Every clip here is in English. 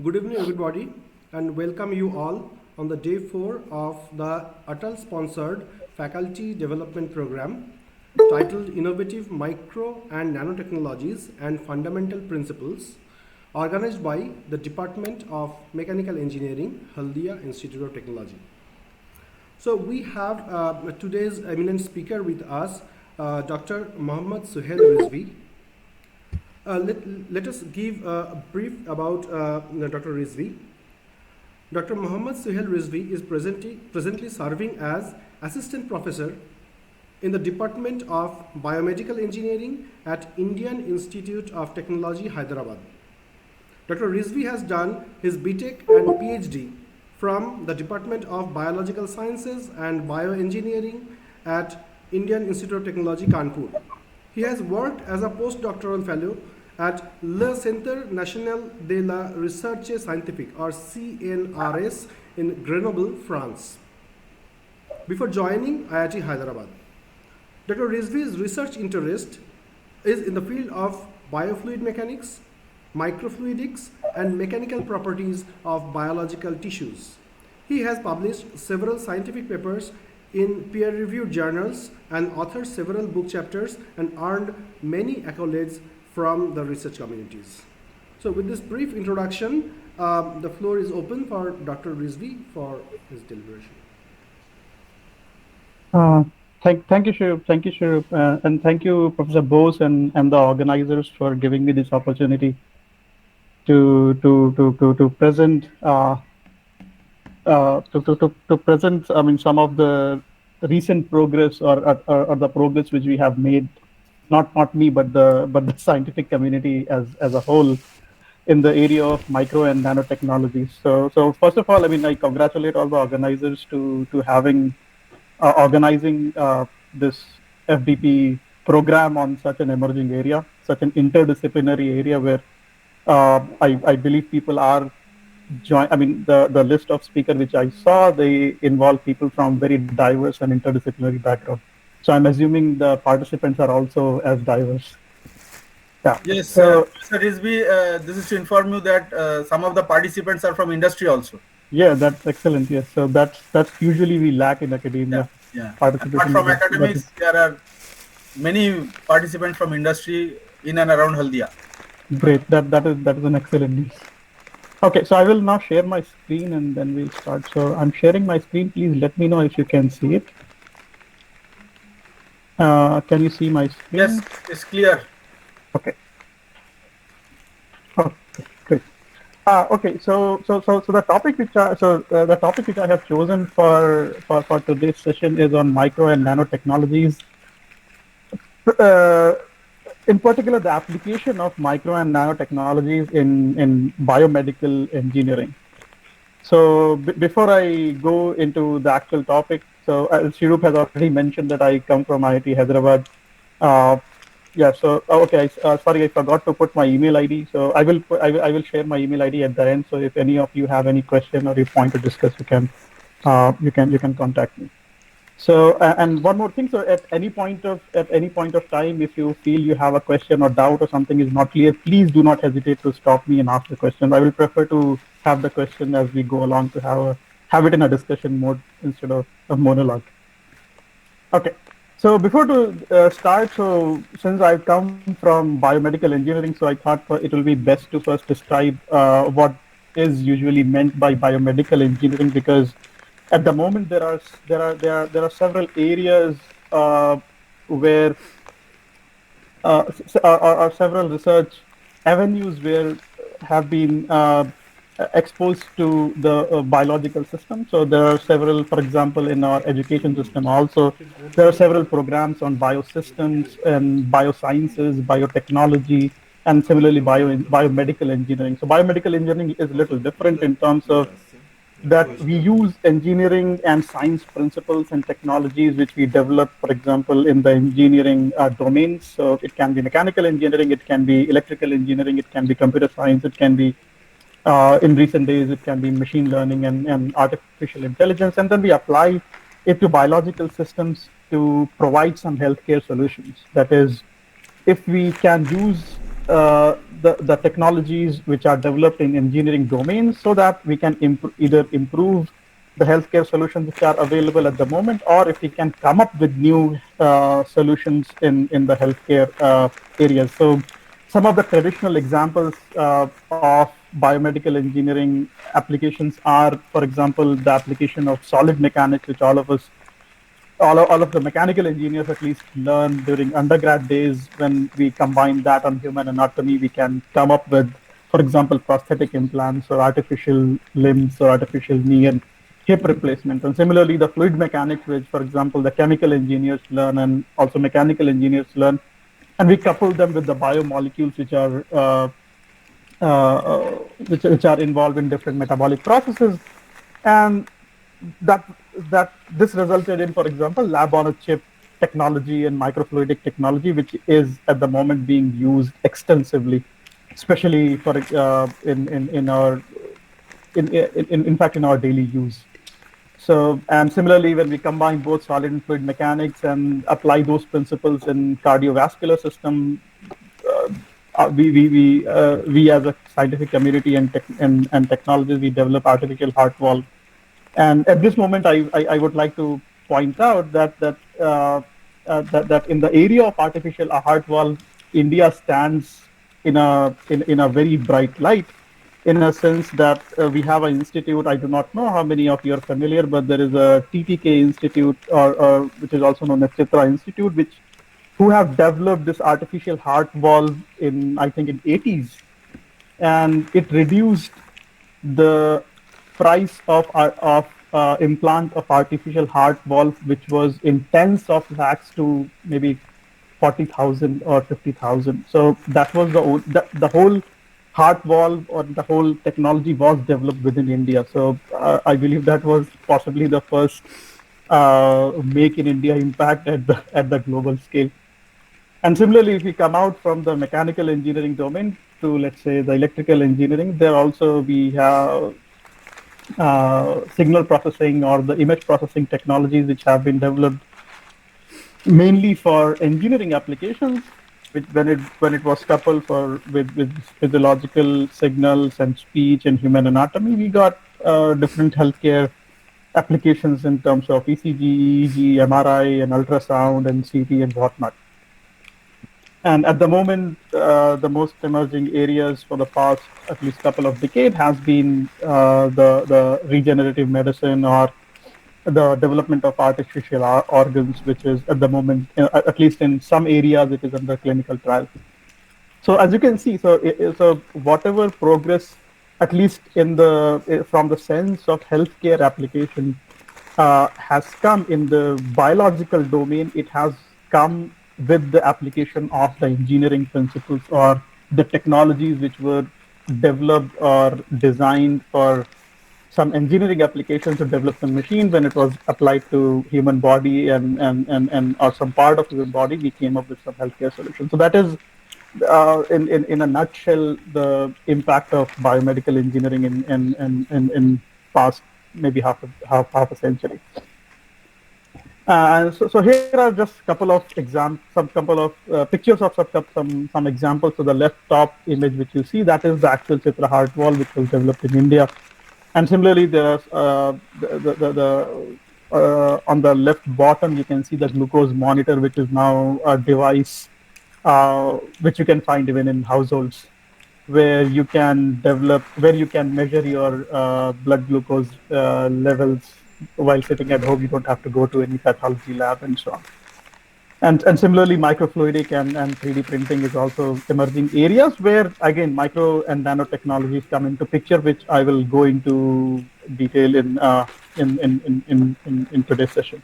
Good evening, everybody, and welcome you all on the day 4 of the ATAL sponsored Faculty Development Program titled Innovative Micro and Nanotechnologies and Fundamental Principles, organized by the Department of Mechanical Engineering, Haldia Institute of Technology. So we have today's eminent speaker with us, Dr. Mohammad Suhail Rizvi. Let us give a brief about Dr. Rizvi. Dr. Mohammad Suhail Rizvi is presently serving as Assistant Professor in the Department of Biomedical Engineering at Indian Institute of Technology, Hyderabad. Dr. Rizvi has done his BTech and PhD from the Department of Biological Sciences and Bioengineering at Indian Institute of Technology, Kanpur. He has worked as a postdoctoral fellow at Le Centre National de la Recherche Scientifique, or CNRS, in Grenoble, France, before joining IIT Hyderabad. Dr. Rizvi's research interest is in the field of biofluid mechanics, microfluidics, and mechanical properties of biological tissues. He has published several scientific papers in peer-reviewed journals and authored several book chapters and earned many accolades from the research communities. So with this brief introduction, the floor is open for Dr. Rizvi for his deliberation. Thank you, Shurub, and thank you, Professor Bose and the organizers for giving me this opportunity to present to present, I mean, some of the recent progress or the progress which we have made, not me, but the scientific community as a whole in the area of micro and nanotechnology. So first of all, I mean, I congratulate all the organizers to having organizing this FDP program on such an emerging area, such an interdisciplinary area where I believe people are I mean, the list of speakers which I saw, they involve people from very diverse and interdisciplinary background. So I'm assuming the participants are also as diverse. Yeah. Yes, Professor Rizvi, this is to inform you that some of the participants are from industry also. Yeah, that's excellent. Yes, so that's usually we lack in academia. Yeah. Apart from academics, there are many participants from industry in and around Haldia. Great. That is an excellent news. Okay, so I will now share my screen and then we'll start. So I'm sharing my screen. Please let me know if you can see it. Can you see my screen? Yes, it's clear. Okay. Okay, great. Okay, so the topic which I have chosen for today's session is on micro and nanotechnologies. In particular, the application of micro and nanotechnologies in biomedical engineering. So before I go into the actual topic, so Shurub has already mentioned that I come from IIT Hyderabad. Yeah. So okay. Sorry, I forgot to put my email ID. So I will share my email ID at the end. So if any of you have any question or you want to discuss, you can contact me. So and one more thing. So at any point of time, if you feel you have a question or doubt or something is not clear, please do not hesitate to stop me and ask the question. I will prefer to have the question as we go along to have it in a discussion mode instead of a monologue. Okay. So before to start, so since I come from biomedical engineering, so I thought it will be best to first describe what is usually meant by biomedical engineering, because at the moment there are several areas where or several research avenues where have been exposed to the biological system. So there are several, for example, in our education system also, there are several programs on biosystems and biosciences, biotechnology, and similarly biomedical engineering. So biomedical engineering is a little different in terms of that we use engineering and science principles and technologies which we develop, for example, in the engineering domains. So it can be mechanical engineering, it can be electrical engineering, it can be computer science, it can be in recent days, it can be machine learning and artificial intelligence, and then we apply it to biological systems to provide some healthcare solutions. That is, if we can use the technologies which are developed in engineering domains so that we can either improve the healthcare solutions which are available at the moment, or if we can come up with new solutions in the healthcare areas. So some of the traditional examples of biomedical engineering applications are, for example, the application of solid mechanics, which all of the mechanical engineers at least learn during undergrad days. When we combine that on human anatomy, we can come up with, for example, prosthetic implants or artificial limbs or artificial knee and hip replacement. And similarly, the fluid mechanics, which, for example, the chemical engineers learn and also mechanical engineers learn, and we couple them with the biomolecules which are involved in different metabolic processes, and that that this resulted in, for example, lab on a chip technology and microfluidic technology, which is at the moment being used extensively, especially for in our in fact in our daily use. So, and similarly, when we combine both solid and fluid mechanics and apply those principles in cardiovascular system, we as a scientific community and technologists, we develop artificial heart valve. And at this moment, I would like to point out that in the area of artificial heart valve, India stands in a very bright light, in a sense that we have an institute. I do not know how many of you are familiar, but there is a TTK Institute, or which is also known as Chitra Institute, who have developed this artificial heart valve in, I think, in 80s, and it reduced the price of implant of artificial heart valve, which was in tens of lakhs, to maybe 40,000 or 50,000. So that was the whole heart valve, or the whole technology was developed within India. So I believe that was possibly the first make in India impact at the global scale. And similarly, if we come out from the mechanical engineering domain to, let's say, the electrical engineering, there also we have signal processing or the image processing technologies which have been developed mainly for engineering applications, which when it was coupled with physiological signals and speech and human anatomy, we got different healthcare applications in terms of ECG, EEG, MRI, and ultrasound, and CT, and whatnot. And at the moment, the most emerging areas for the past at least couple of decades has been the regenerative medicine, or the development of artificial organs, which is at the moment, at least in some areas, it is under clinical trial. So as you can see, so whatever progress, at least from the sense of healthcare application, has come in the biological domain, it has come with the application of the engineering principles or the technologies which were developed or designed for some engineering applications to develop some machine. When it was applied to human body and or some part of human body, we came up with some healthcare solutions. So that is in a nutshell the impact of biomedical engineering in past maybe half a century. So here are just a couple of pictures of some examples. So the left top image which you see, that is the actual Chitra heart valve which was developed in India. And similarly, there's on the left bottom, you can see the glucose monitor, which is now a device which you can find even in households, where you can measure your blood glucose levels while sitting at home. You don't have to go to any pathology lab and so on. And similarly, microfluidic and 3D printing is also emerging areas where, again, micro and nanotechnologies come into picture, which I will go into detail in today's session.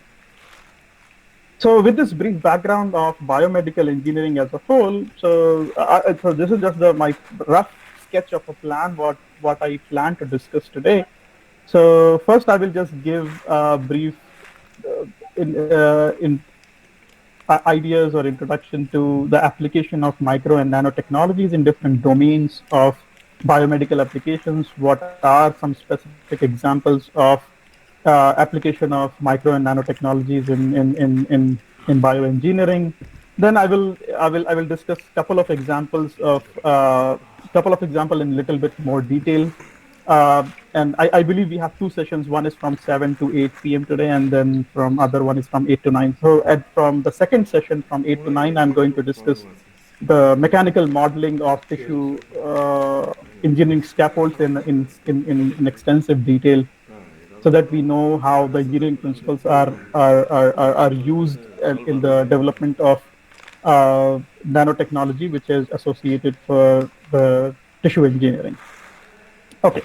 So with this brief background of biomedical engineering as a whole, so this is just my rough sketch of a plan, what I plan to discuss today. So first, I will just give a brief ideas or introduction to the application of micro and nanotechnologies in different domains of biomedical applications. What are some specific examples of application of micro and nanotechnologies in bioengineering? Then I will discuss couple of examples of in little bit more detail. And I believe we have two sessions. One is from 7 to 8 p.m. today, and then from other one is from 8 to 9. So from the second session from 8 to 9, I'm going to discuss the mechanical modeling of tissue engineering scaffolds in extensive detail, so that we know how the engineering principles are used in the development of nanotechnology, which is associated for the tissue engineering. Okay,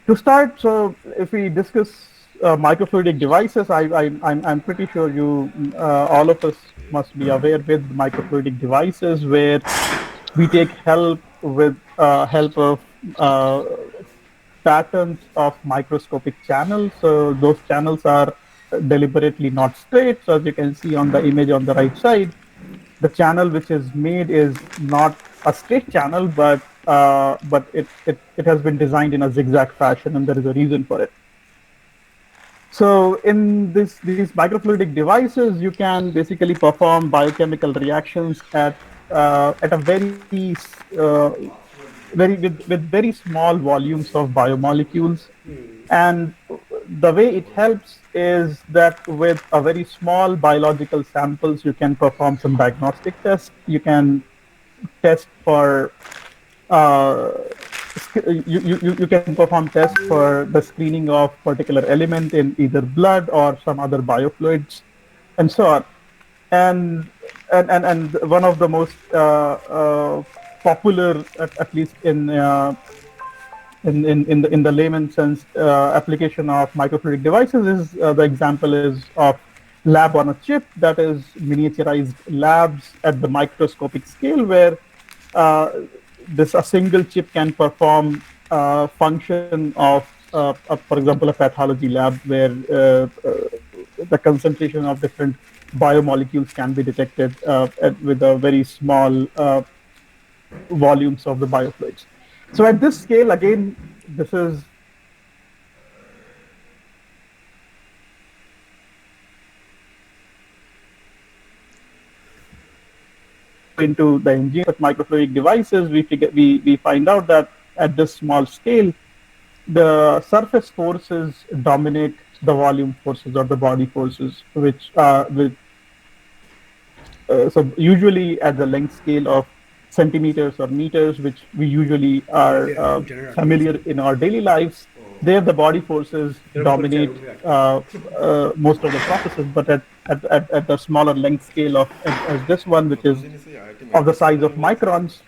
to start, so if we discuss microfluidic devices, I'm pretty sure you all of us must be aware with microfluidic devices, where we take help of patterns of microscopic channels. So those channels are deliberately not straight. So as you can see on the image on the right side, the channel which is made is not a straight channel, but it has been designed in a zigzag fashion, and there is a reason for it. So in these microfluidic devices, you can basically perform biochemical reactions at a with very small volumes of biomolecules. And the way it helps is that with a very small biological samples, you can perform some diagnostic tests. You can test for you can perform tests for the screening of particular element in either blood or some other biofluids, and so on. And and one of the most popular, at least in the layman sense, application of microfluidic devices is the example is of lab on a chip, that is miniaturized labs at the microscopic scale, where uh, this a single chip can perform function of for example, a pathology lab, where the concentration of different biomolecules can be detected with a very small volumes of the biofluids. So at this scale, again, this is into the engineering of microfluidic devices, we find out that at this small scale, the surface forces dominate the volume forces or the body forces, which so usually at the length scale of centimeters or meters, which we usually are familiar in our daily lives. There, the body forces dominate most of the processes, but at the smaller length scale of as this one, which is of the size of microns,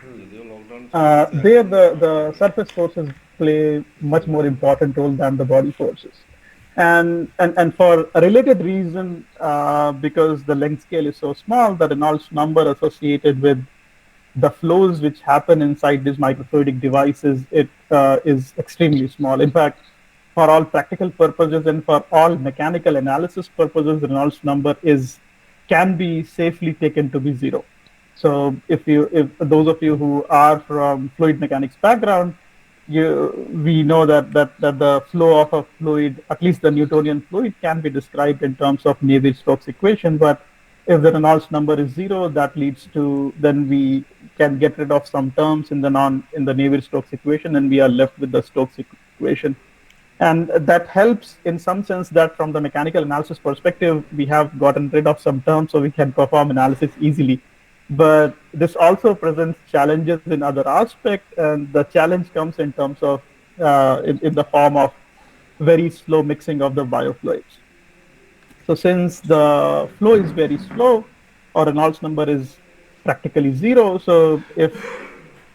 there the surface forces play much more important role than the body forces. And for a related reason, because the length scale is so small, the Reynolds number associated with the flows which happen inside these microfluidic devices, it is extremely small. In fact, for all practical purposes and for all mechanical analysis purposes, the Reynolds number can be safely taken to be zero. So if those of you who are from fluid mechanics background, we know that the flow of a fluid, at least the Newtonian fluid, can be described in terms of Navier-Stokes equation. But if the Reynolds number is zero, that leads to, then we can get rid of some terms in the Navier-Stokes equation, and we are left with the Stokes equation. And that helps in some sense that from the mechanical analysis perspective, we have gotten rid of some terms, so we can perform analysis easily. But this also presents challenges in other aspects, and the challenge comes in terms of in the form of very slow mixing of the biofluids. So since the flow is very slow, or Reynolds number is practically zero, so if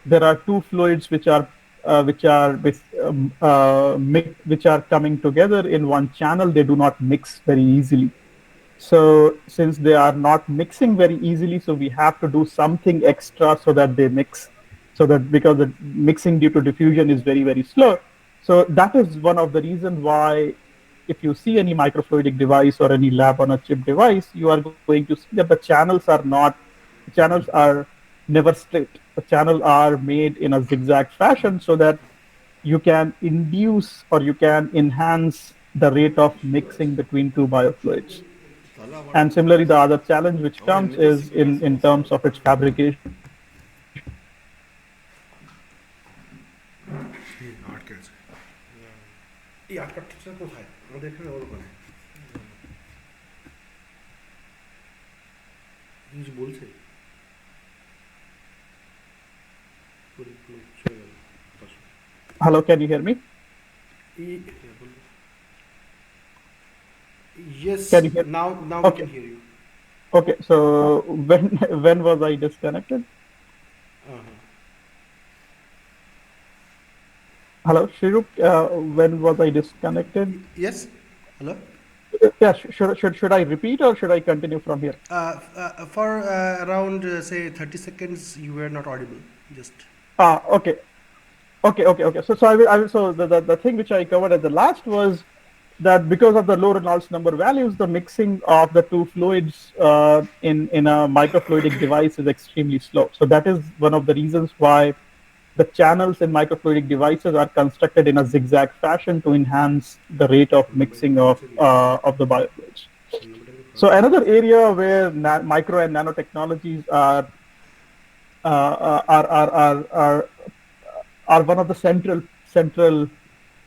there are two fluids which are coming together in one channel, they do not mix very easily. So since they are not mixing very easily, so we have to do something extra so that they mix, so that because the mixing due to diffusion is very, very slow. So that is one of the reasons why if you see any microfluidic device or any lab on a chip device, you are going to see that the channels are never straight. The channels are made in a zigzag fashion so that you can induce or you can enhance the rate of mixing between two biofluids. And similarly, the other challenge which comes is in terms of its fabrication. আটকে আছে এই আটকাটা কোথায় আমাদের এখানে ওর ওখানে কিছু বলছে চলে গেল Hello, can you hear me? Yes, Can you hear? now we Okay. can hear you. Okay, so when was I disconnected? Hello, Shiruk, when was I disconnected? Yes, hello. Yeah, should I repeat or should I continue from here? For around say 30 seconds, you were not audible. Just. Okay. So the thing which I covered at the last was that because of the low Reynolds number values, the mixing of the two fluids in a microfluidic device is extremely slow. So that is one of the reasons why the channels in microfluidic devices are constructed in a zigzag fashion to enhance the rate of mixing of the biofluids. So another area where micro and nanotechnologies are one of the central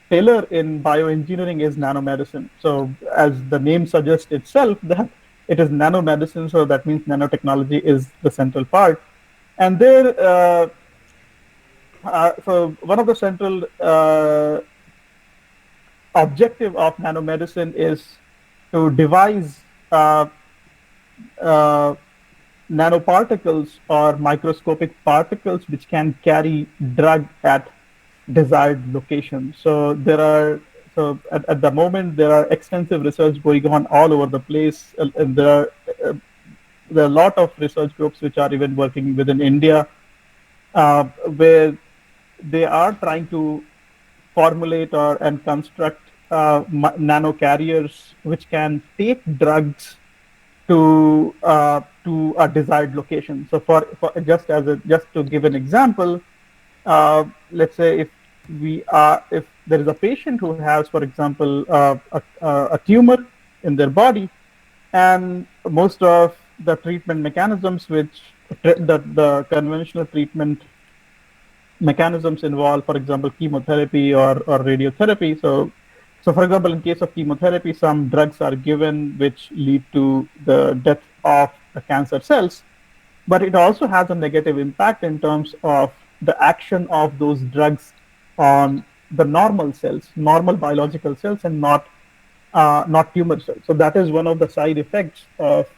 pillar in bioengineering is nanomedicine. So as the name suggests itself, that it is nanomedicine, so that means nanotechnology is the central part. And there, so one of the central objective of nanomedicine is to devise nanoparticles or microscopic particles which can carry drug at desired location. So at the moment there are extensive research going on all over the place, and there are a lot of research groups which are even working within India, where they are trying to formulate and construct nano carriers which can take drugs to a desired location. So for just to give an example, let's say if there is a patient who has, for example, a tumor in their body, and most of the treatment mechanisms which the conventional treatment mechanisms involve, for example, chemotherapy or radiotherapy. So for example, in case of chemotherapy, some drugs are given which lead to the death of the cancer cells, but it also has a negative impact in terms of the action of those drugs on the normal cells, normal biological cells, and not tumor cells. So that is one of the side effects of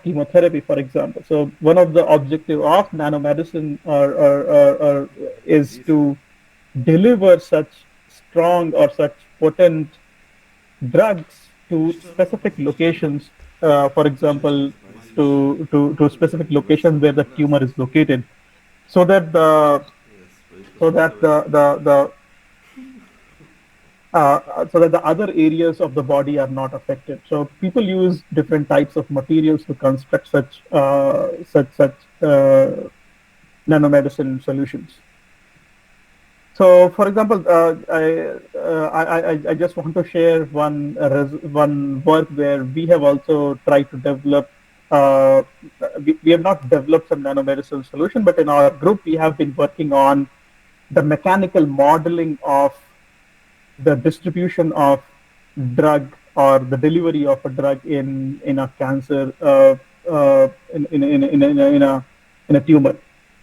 chemotherapy, for example. So one of the objective of nanomedicine is to deliver such strong or such potent drugs to specific locations, for example, to specific locations where the tumor is located, so that the other areas of the body are not affected. So people use different types of materials to construct such nanomedicine solutions. So, for example, I just want to share one work where we have also tried to develop. We have not developed some nanomedicine solution, but in our group we have been working on the mechanical modeling of the distribution of drug or the delivery of a drug in a cancer in a tumor.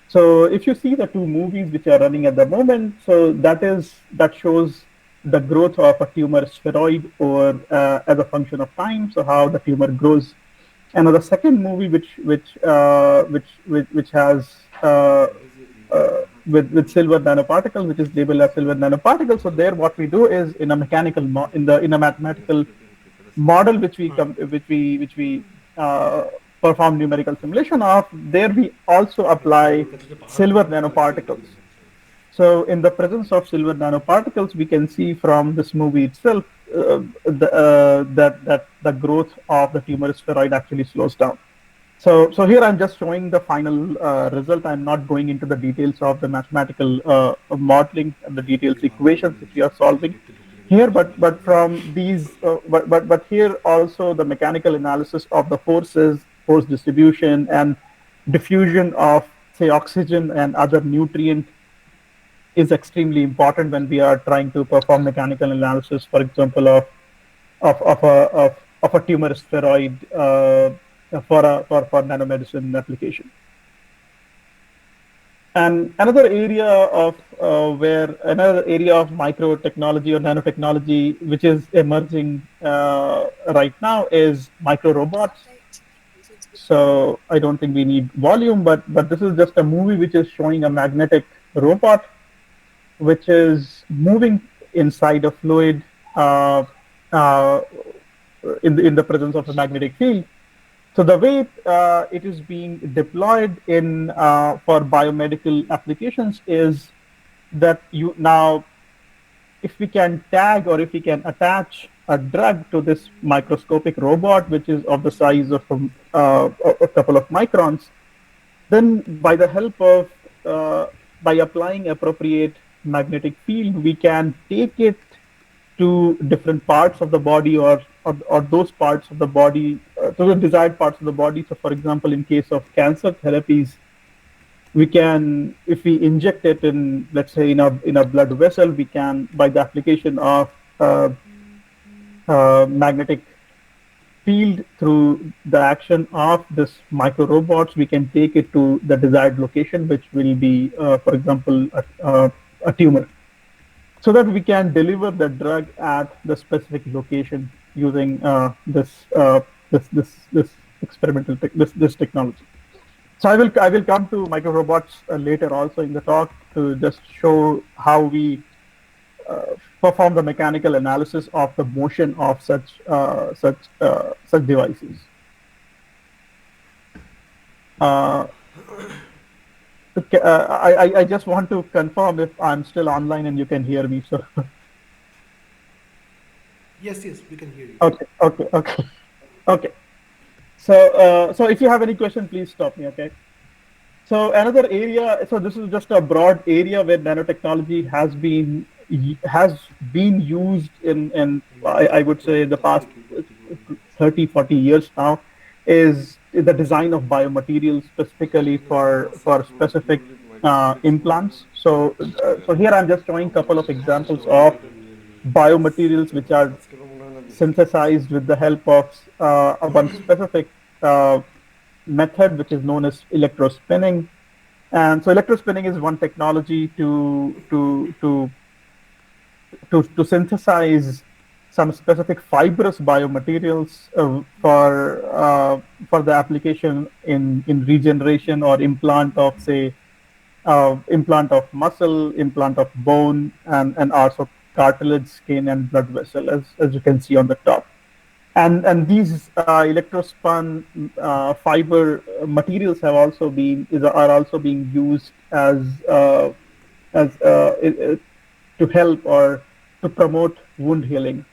So if you see the two movies which are running at the moment, so that shows the growth of a tumor spheroid or as a function of time. So how the tumor grows. And the second movie which has with silver nanoparticles, which is labeled as silver nanoparticles. So there, what we do is in a mathematical model which we perform numerical simulation of. There we also apply silver nanoparticles. So in the presence of silver nanoparticles, we can see from this movie itself that the growth of the tumor spheroid actually slows down. So here I'm just showing the final result. I'm not going into the details of the mathematical modeling and the details equations which we are solving. here, but from these, but here also the mechanical analysis of the forces, force distribution, and diffusion of say oxygen and other nutrient is extremely important when we are trying to perform mechanical analysis, for example, of a tumor spheroid for nanomedicine application. And another area of another area of microtechnology or nanotechnology which is emerging right now is micro robots. So I don't think we need volume, but this is just a movie which is showing a magnetic robot which is moving inside a fluid uh, uh, in the presence of a magnetic field. So the way it is being deployed in for biomedical applications is that you now, if we can tag or if we can attach a drug to this microscopic robot, which is of the size of a couple of microns, then by the help of by applying appropriate magnetic field, we can take it to different parts of the body or those parts of the body to the desired parts of the body. So for example, in case of cancer therapies, we can, if we inject it in, let's say, in a blood vessel, we can, by the application of magnetic field through the action of this micro robots, we can take it to the desired location, which will be, for example, a tumor, so that we can deliver the drug at the specific location using this experimental this technology. So I will come to micro robots later also in the talk to just show how we perform the mechanical analysis of the motion of such devices. Okay, I just want to confirm if I'm still online and you can hear me. So Yes, yes, we can hear you. okay. So if you have any question, please stop me. Okay. So another area. So this is just a broad area where nanotechnology has been used in I would say the past 30, 40 years now, is the design of biomaterials specifically for specific implants. So here I'm just showing a couple of examples of biomaterials which are synthesized with the help of one specific method, which is known as electrospinning. And so electrospinning is one technology to synthesize some specific fibrous biomaterials for the application in regeneration or implant of, say, implant of muscle, implant of bone, and also cartilage, skin, and blood vessel, as you can see on the top. And these electrospun fiber materials have also are also being used as to help or to promote wound healing.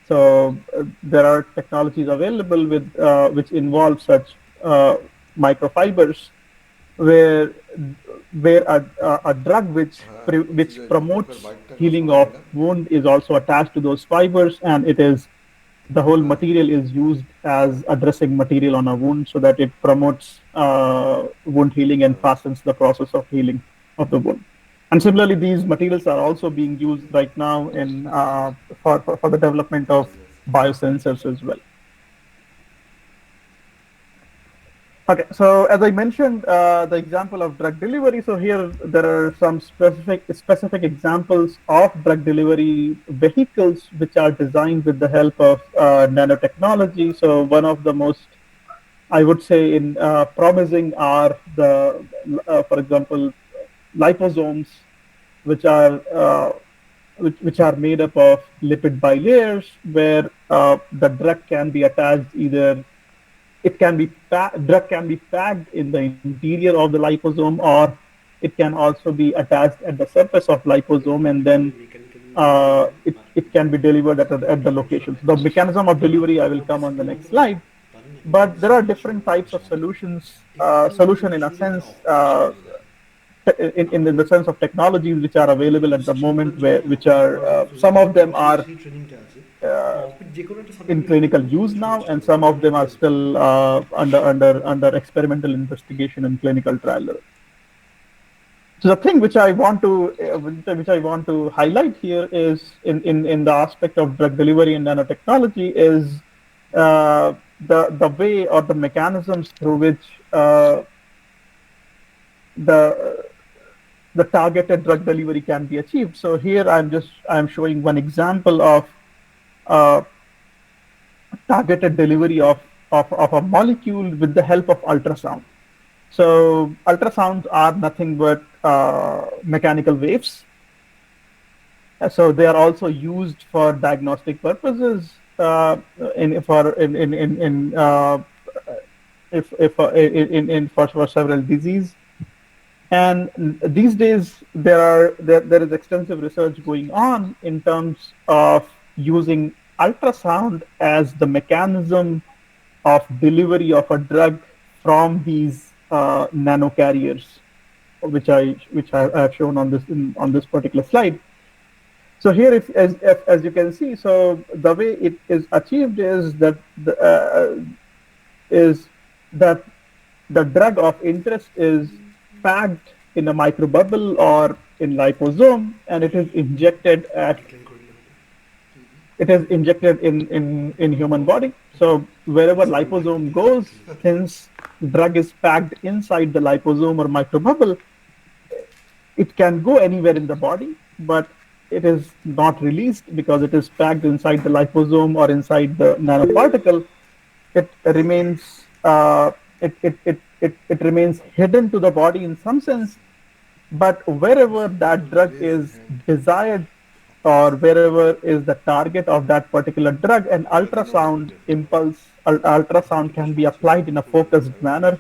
So there are technologies available with which involve such microfibers, where a drug which promotes healing of wound is also attached to those fibers, and the whole material is used as a dressing material on a wound, so that it promotes wound healing and fastens the process of healing of the wound. And similarly, these materials are also being used right now in for the development of biosensors as well. Okay, so as I mentioned, the example of drug delivery. So here there are some specific examples of drug delivery vehicles which are designed with the help of nanotechnology. So one of the most, I would say, in promising are for example, liposomes, which are made up of lipid bilayers, where the drug can be attached either. Drug can be packed in the interior of the liposome, or it can also be attached at the surface of liposome, and then it can be delivered at the location. So the mechanism of delivery I will come on the next slide. But there are different types of solutions. Solution in a sense in the sense of technologies which are available at the moment, which are some of them are in clinical use now, and some of them are still under experimental investigation and clinical trial level. So the thing which I want to highlight here is in the aspect of drug delivery and nanotechnology is the way or the mechanisms through which the targeted drug delivery can be achieved. So here I'm showing one example of targeted delivery of a molecule with the help of ultrasound. So ultrasounds are nothing but mechanical waves. So they are also used for diagnostic purposes for several diseases. And these days there is extensive research going on in terms of using ultrasound as the mechanism of delivery of a drug from these nanocarriers, which I have shown on this particular slide. So here, as you can see, so the way it is achieved is that the drug of interest is packed in a microbubble or in liposome, and it is injected in human body. So wherever liposome goes, since drug is packed inside the liposome or microbubble, it can go anywhere in the body, but it is not released because it is packed inside the liposome or inside the nanoparticle. It remains it remains hidden to the body in some sense, but wherever that drug is desired or wherever is the target of that particular drug, an ultrasound ultrasound can be applied in a focused manner.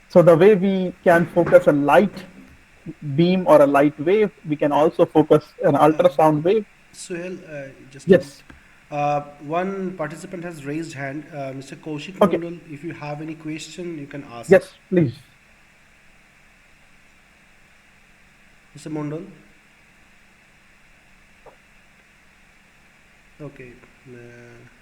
So the way we can focus a light beam or a light wave, we can also focus an ultrasound wave. Suhail, just yes. One participant has raised hand, Mr. Kaushik Okay. Mondal. If you have any question, you can ask. Yes, please. Mr. Mondal. Okay,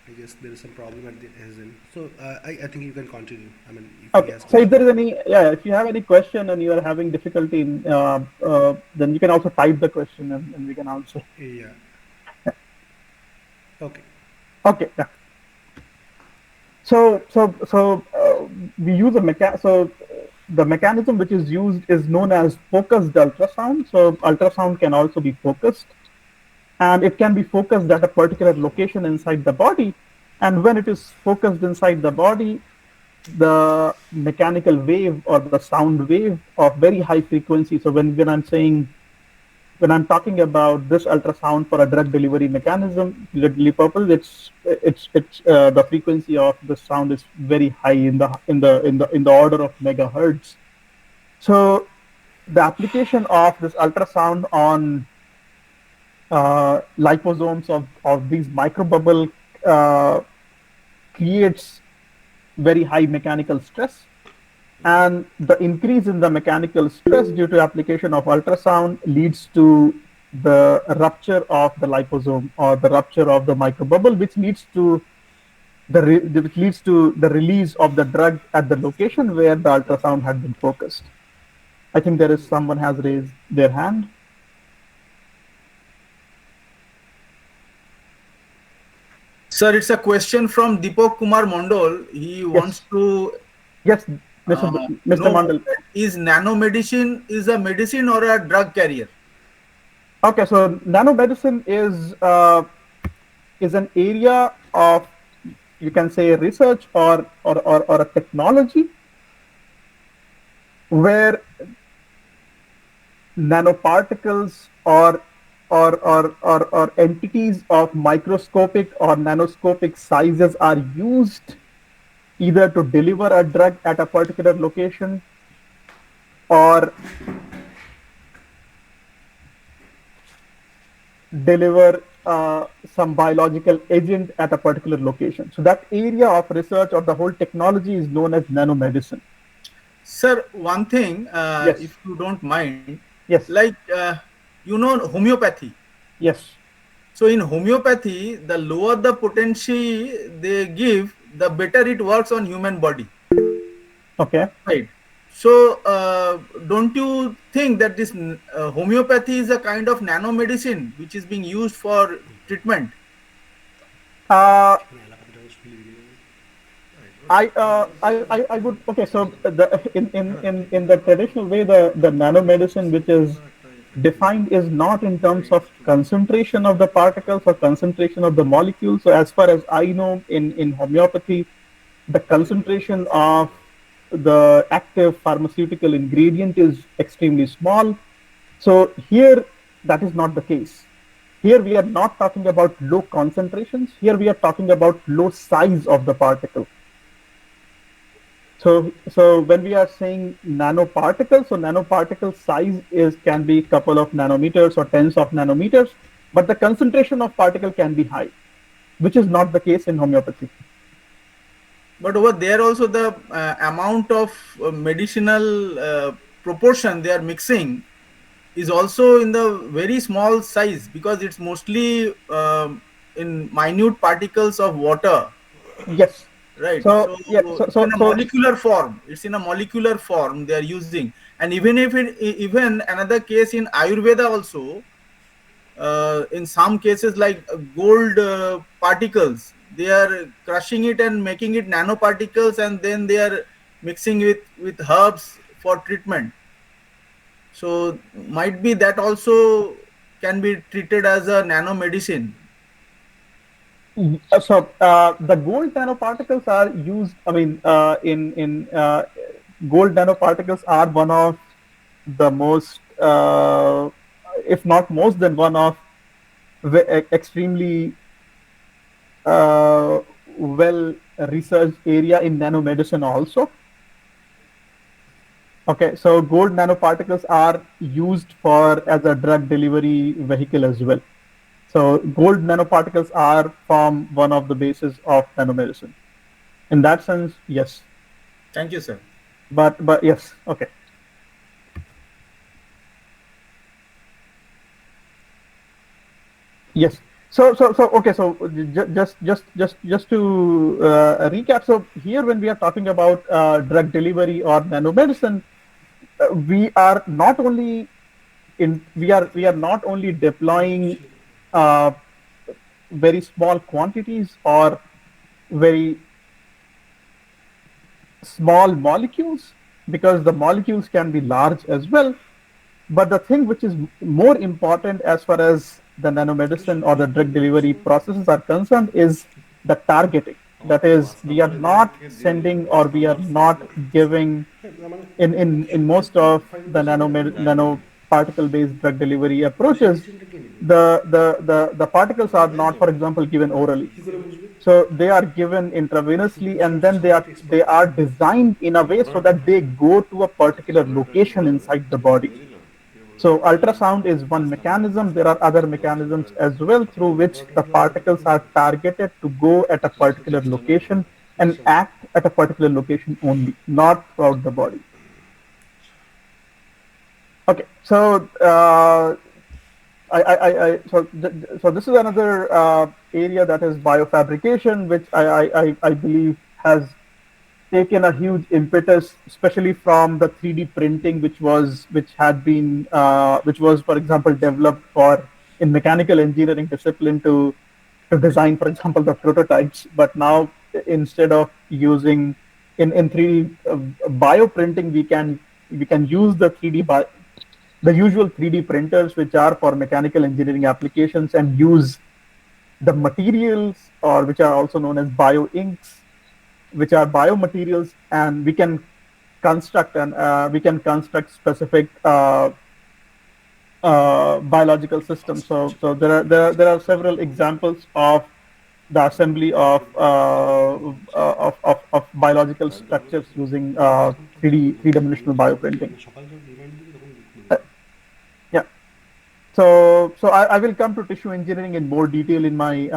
I guess there is some problem at his end. So I think you can continue. I mean, okay. So if there is any, if you have any question and you are having difficulty in, then you can also type the question and we can answer. Yeah. Okay. Okay. Yeah. So we use the mechanism which is used is known as focused ultrasound. So ultrasound can also be focused, and it can be focused at a particular location inside the body. And when it is focused inside the body, the mechanical wave or the sound wave of very high frequency. So when I'm talking about this ultrasound for a drug delivery mechanism, purpose, it's the frequency of the sound is very high in the order of megahertz. So the application of this ultrasound on liposomes of these microbubble creates very high mechanical stress, and the increase in the mechanical stress due to application of ultrasound leads to the rupture of the liposome or the rupture of the microbubble, which leads to the release of the drug at the location where the ultrasound had been focused. I think there is someone has raised their hand. Sir, it's a question from Deepak Kumar Mondal. He wants to Mr. Mondal. Is nanomedicine is a medicine or a drug carrier? Okay, so nanomedicine is an area of, you can say, research or a technology where nanoparticles or entities of microscopic or nanoscopic sizes are used either to deliver a drug at a particular location or deliver some biological agent at a particular location. So that area of research or the whole technology is known as nanomedicine. Sir, one thing, Yes. if you don't mind, Yes. like homeopathy. Yes. So in homeopathy, the lower the potency they give, the better it works on human body. Okay. Right. So don't you think that this homeopathy is a kind of nanomedicine which is being used for treatment? Uh, I would, okay, so in the traditional way, the nanomedicine which is defined is not in terms of concentration of the particles or concentration of the molecules. So as far as I know, in homeopathy, the concentration of the active pharmaceutical ingredient is extremely small. So here, that is not the case. Here we are not talking about low concentrations. Here we are talking about low size of the particle. So when we are saying nanoparticles, so nanoparticle size is can be couple of nanometers or tens of nanometers, but the concentration of particle can be high, which is not the case in homeopathy. But over there also the amount of medicinal proportion they are mixing is also in the very small size, because it's mostly in minute particles of water, Yes. right? So So yeah. it's in a molecular form, they are using. And even if even another case in Ayurveda also, in some cases like gold particles, they are crushing it and making it nanoparticles, and then they are mixing it with herbs for treatment. So might be that also can be treated as a nanomedicine. the gold nanoparticles are used. I mean, in gold nanoparticles are one of the most, if not most, than one of extremely well researched area in nanomedicine also. Okay, so gold nanoparticles are used for as a drug delivery vehicle as well. So gold nanoparticles are from one of the bases of nanomedicine. In that sense, yes. Thank you, sir. But yes, okay. Yes. So okay. So just to recap. So here, when we are talking about drug delivery or nanomedicine, we are not only we are not only deploying uh, very small quantities or very small molecules, because the molecules can be large as well. But the thing which is more important as far as the nanomedicine or the drug delivery processes are concerned is the targeting. That is, we are not sending or we are not giving in most of the nanoparticle based drug delivery approaches, the particles are not, for example, given orally. So they are given intravenously, and then they are designed in a way so that they go to a particular location inside the body. So ultrasound is one mechanism. There are other mechanisms as well through which the particles are targeted to go at a particular location and act at a particular location only, not throughout the body. Okay, so so this is another area, that is biofabrication, which I believe has taken a huge impetus, especially from the 3D printing, which was, for example, developed for in mechanical engineering discipline to design, for example, the prototypes. But now, instead of using in 3D bioprinting, we can use the usual 3D printers, which are for mechanical engineering applications, and use the materials, or which are also known as bio inks, which are biomaterials, and we can construct specific biological systems. So there are several examples of the assembly of biological structures using 3D three-dimensional bioprinting. Yeah. So I will come to tissue engineering in more detail in my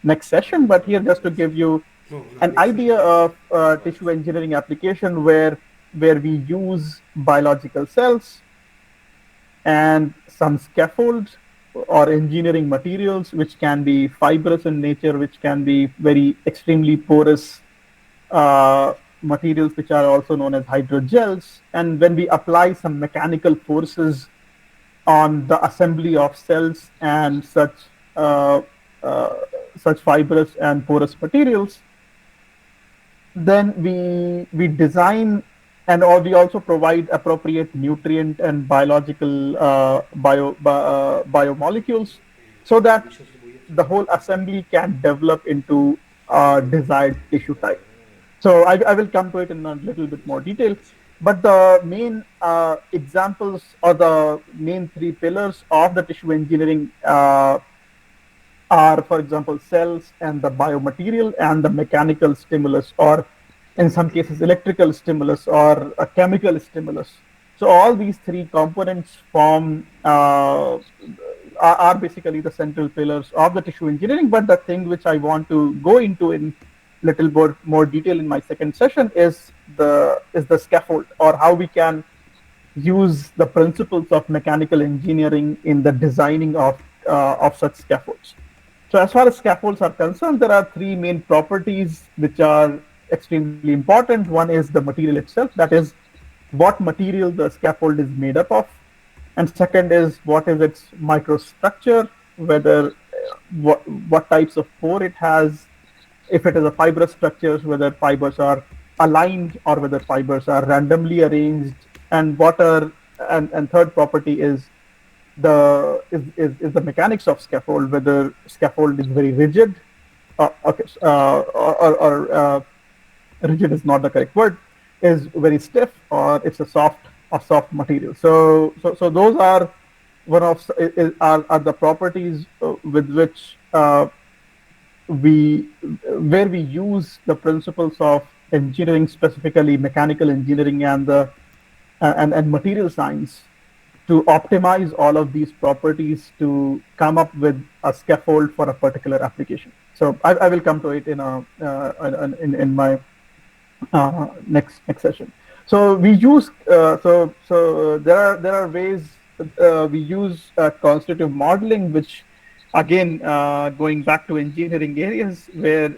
next session. But here, just to give you an idea of tissue engineering application where we use biological cells and some scaffolds or engineering materials which can be fibrous in nature, which can be very extremely porous materials, which are also known as hydrogels. And when we apply some mechanical forces on the assembly of cells and uh, uh, such fibrous and porous materials, then we design and or we also provide appropriate nutrient and biological biomolecules so that the whole assembly can develop into desired tissue type. So I will come to it in a little bit more detail. But the main examples or the main three pillars of the tissue engineering are, for example, cells and the biomaterial and the mechanical stimulus, or in some cases, electrical stimulus or a chemical stimulus. So all these three components form are basically the central pillars of the tissue engineering. But the thing which I want to go into in little more detail in my second session is the scaffold, or how we can use the principles of mechanical engineering in the designing of such scaffolds. So as far as scaffolds are concerned, there are three main properties which are extremely important. One is the material itself, that is what material the scaffold is made up of. And second is what is its microstructure, whether what types of pore it has, if it is a fibrous structure, whether fibers are aligned or whether fibers are randomly arranged, and and third property is the mechanics of scaffold, whether scaffold is very rigid, okay, or rigid is not the correct word, is very stiff, or it's a soft material. So those are one of are the properties with which we where we use the principles of engineering, specifically mechanical engineering and the and material science, to optimize all of these properties to come up with a scaffold for a particular application. So I will come to it in my next session. So we use there are ways we use constitutive modeling, which again going back to engineering areas where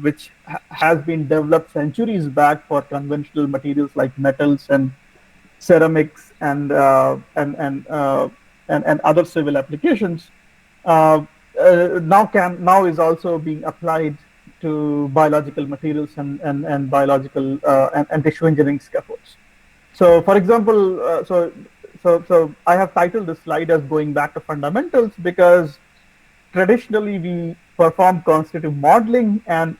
which has been developed centuries back for conventional materials like metals and ceramics and other civil applications. Now is also being applied to biological materials and biological and tissue engineering scaffolds. So, for example, so I have titled this slide as going back to fundamentals, because traditionally we perform constitutive modeling, and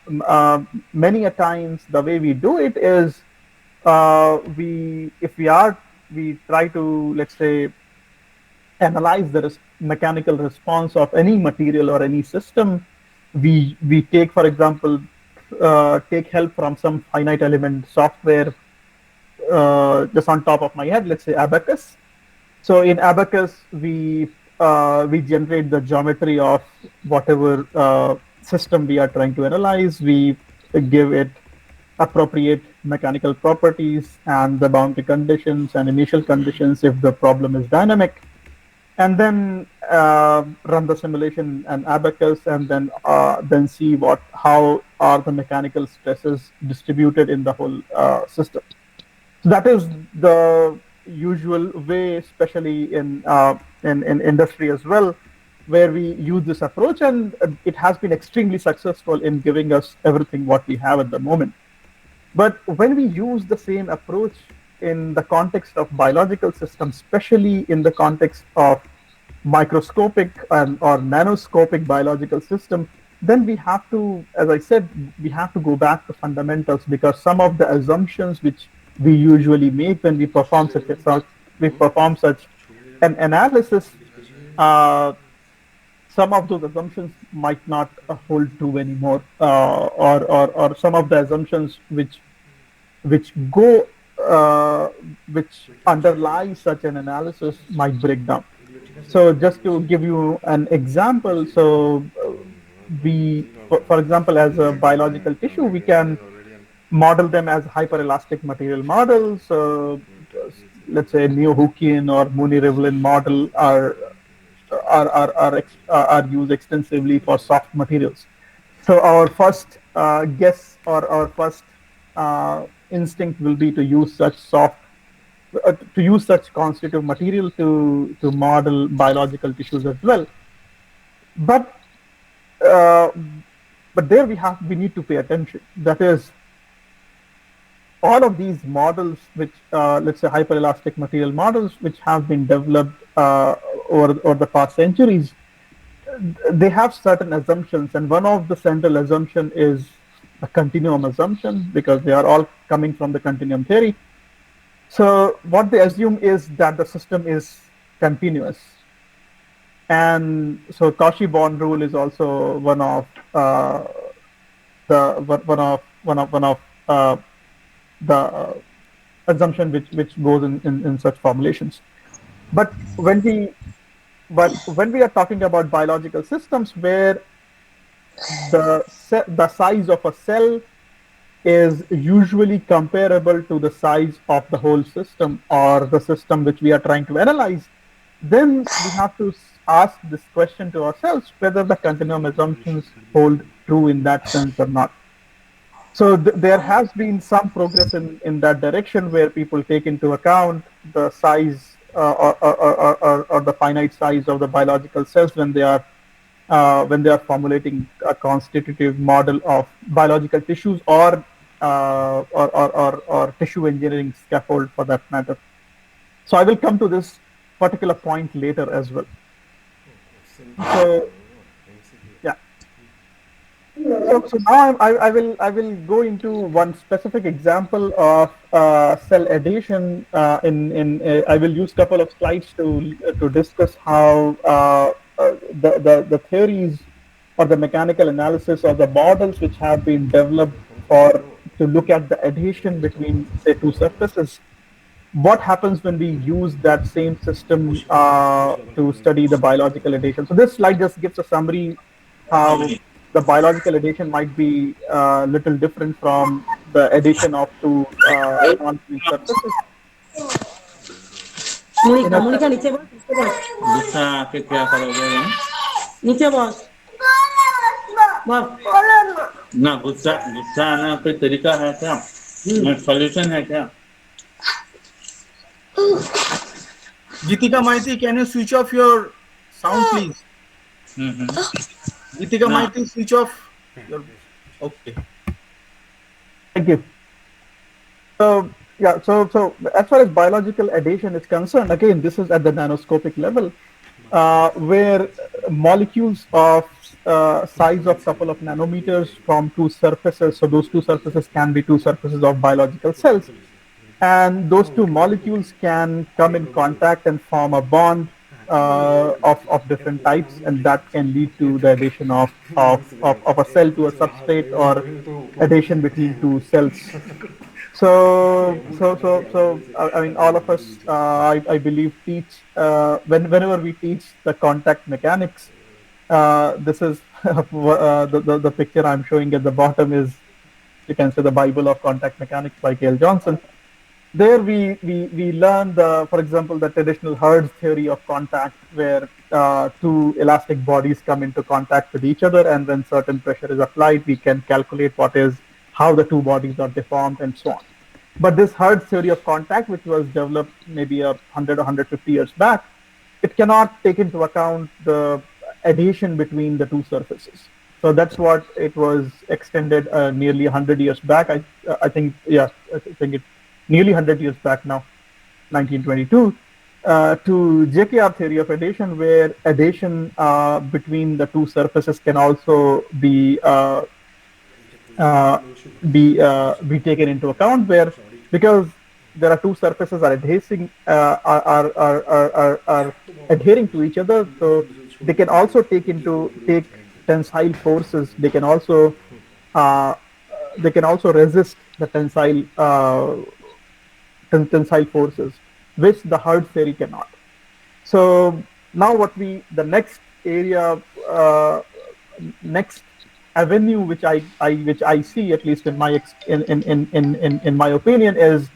many a times the way we do it is we try to, let's say, analyze the mechanical response of any material or any system. We take, for example, take help from some finite element software. Just on top of my head, let's say Abacus. So in Abacus, we generate the geometry of whatever system we are trying to analyze. We give it appropriate mechanical properties and the boundary conditions and initial conditions if the problem is dynamic, and then run the simulation and Abacus, and then see how are the mechanical stresses distributed in the whole system. So that is the usual way, especially in industry as well, where we use this approach, and it has been extremely successful in giving us everything what we have at the moment. But when we use the same approach in the context of biological systems, especially in the context of microscopic or nanoscopic biological system, then we have to, as I said, we have to go back to fundamentals, because some of the assumptions which we usually make when we perform such an analysis, some of those assumptions might not hold true anymore, or some of the assumptions which underlie such an analysis might break down. So just to give you an example, so we for example, as a biological tissue, we can model them as hyperelastic material models. Let's say Neo-Hookean or Mooney-Rivlin model are used extensively for soft materials. So our first guess or our first instinct will be to use such constitutive material to model biological tissues as well. But uh, but there we need to pay attention. That is, all of these models, which let's say hyperelastic material models, which have been developed over the past centuries, they have certain assumptions, and one of the central assumption is a continuum assumption, because they are all coming from the continuum theory. So what they assume is that the system is continuous, and so Cauchy-Born rule is also one of the assumption which goes in such formulations. But when we are talking about biological systems where the size of a cell is usually comparable to the size of the whole system or the system which we are trying to analyze, then we have to ask this question to ourselves whether the continuum assumptions hold true in that sense or not. So there has been some progress in that direction, where people take into account the size or the finite size of the biological cells when they are formulating a constitutive model of biological tissues or tissue engineering scaffold for that matter. So I will come to this particular point later as well. So yeah. So now I will go into one specific example of cell adhesion. I will use a couple of slides to discuss how the theories or the mechanical analysis of the models which have been developed to look at the adhesion between, say, two surfaces. What happens when we use that same system to study the biological adhesion? So this slide just gives a summary how the biological adhesion might be a little different from the addition of two non-free surfaces. Mónica, নিচে বস, गुस्सा के क्या करोगे हम? নিচে বস, বস। ना गुस्सा गुस्सा आना कोई तरीका है क्या? सॉल्यूशन है क्या? Gitika Maiti, can you switch off your sound, please? Gitika Maiti, switch off your. Okay. Thank you. So yeah, so as far as biological adhesion is concerned, again, this is at the nanoscopic level, where molecules of size of couple of nanometers from two surfaces. So those two surfaces can be two surfaces of biological cells, and those two molecules can come in contact and form a bond of different types, and that can lead to the addition of a cell to a substrate, or addition between two cells. So I mean, all of us, I believe, teach whenever we teach the contact mechanics. This is the picture I'm showing at the bottom is, you can say, the Bible of contact mechanics by Cale Johnson. There we learn for example, the traditional Herd's theory of contact, where two elastic bodies come into contact with each other, and when certain pressure is applied, we can calculate how the two bodies are deformed and so on. But this Herd's theory of contact, which was developed maybe 100 or 150 years back, it cannot take into account the adhesion between the two surfaces. So that's what it was extended nearly 100 years back. I think it nearly 100 years back now, 1922, to JKR theory of adhesion, where adhesion between the two surfaces can also be taken into account, because there are two surfaces are adhering to each other, so they can also take tensile forces. They can also resist the tensile forces, which the Herd theory cannot. So now the next avenue which I see, at least in my in my opinion, is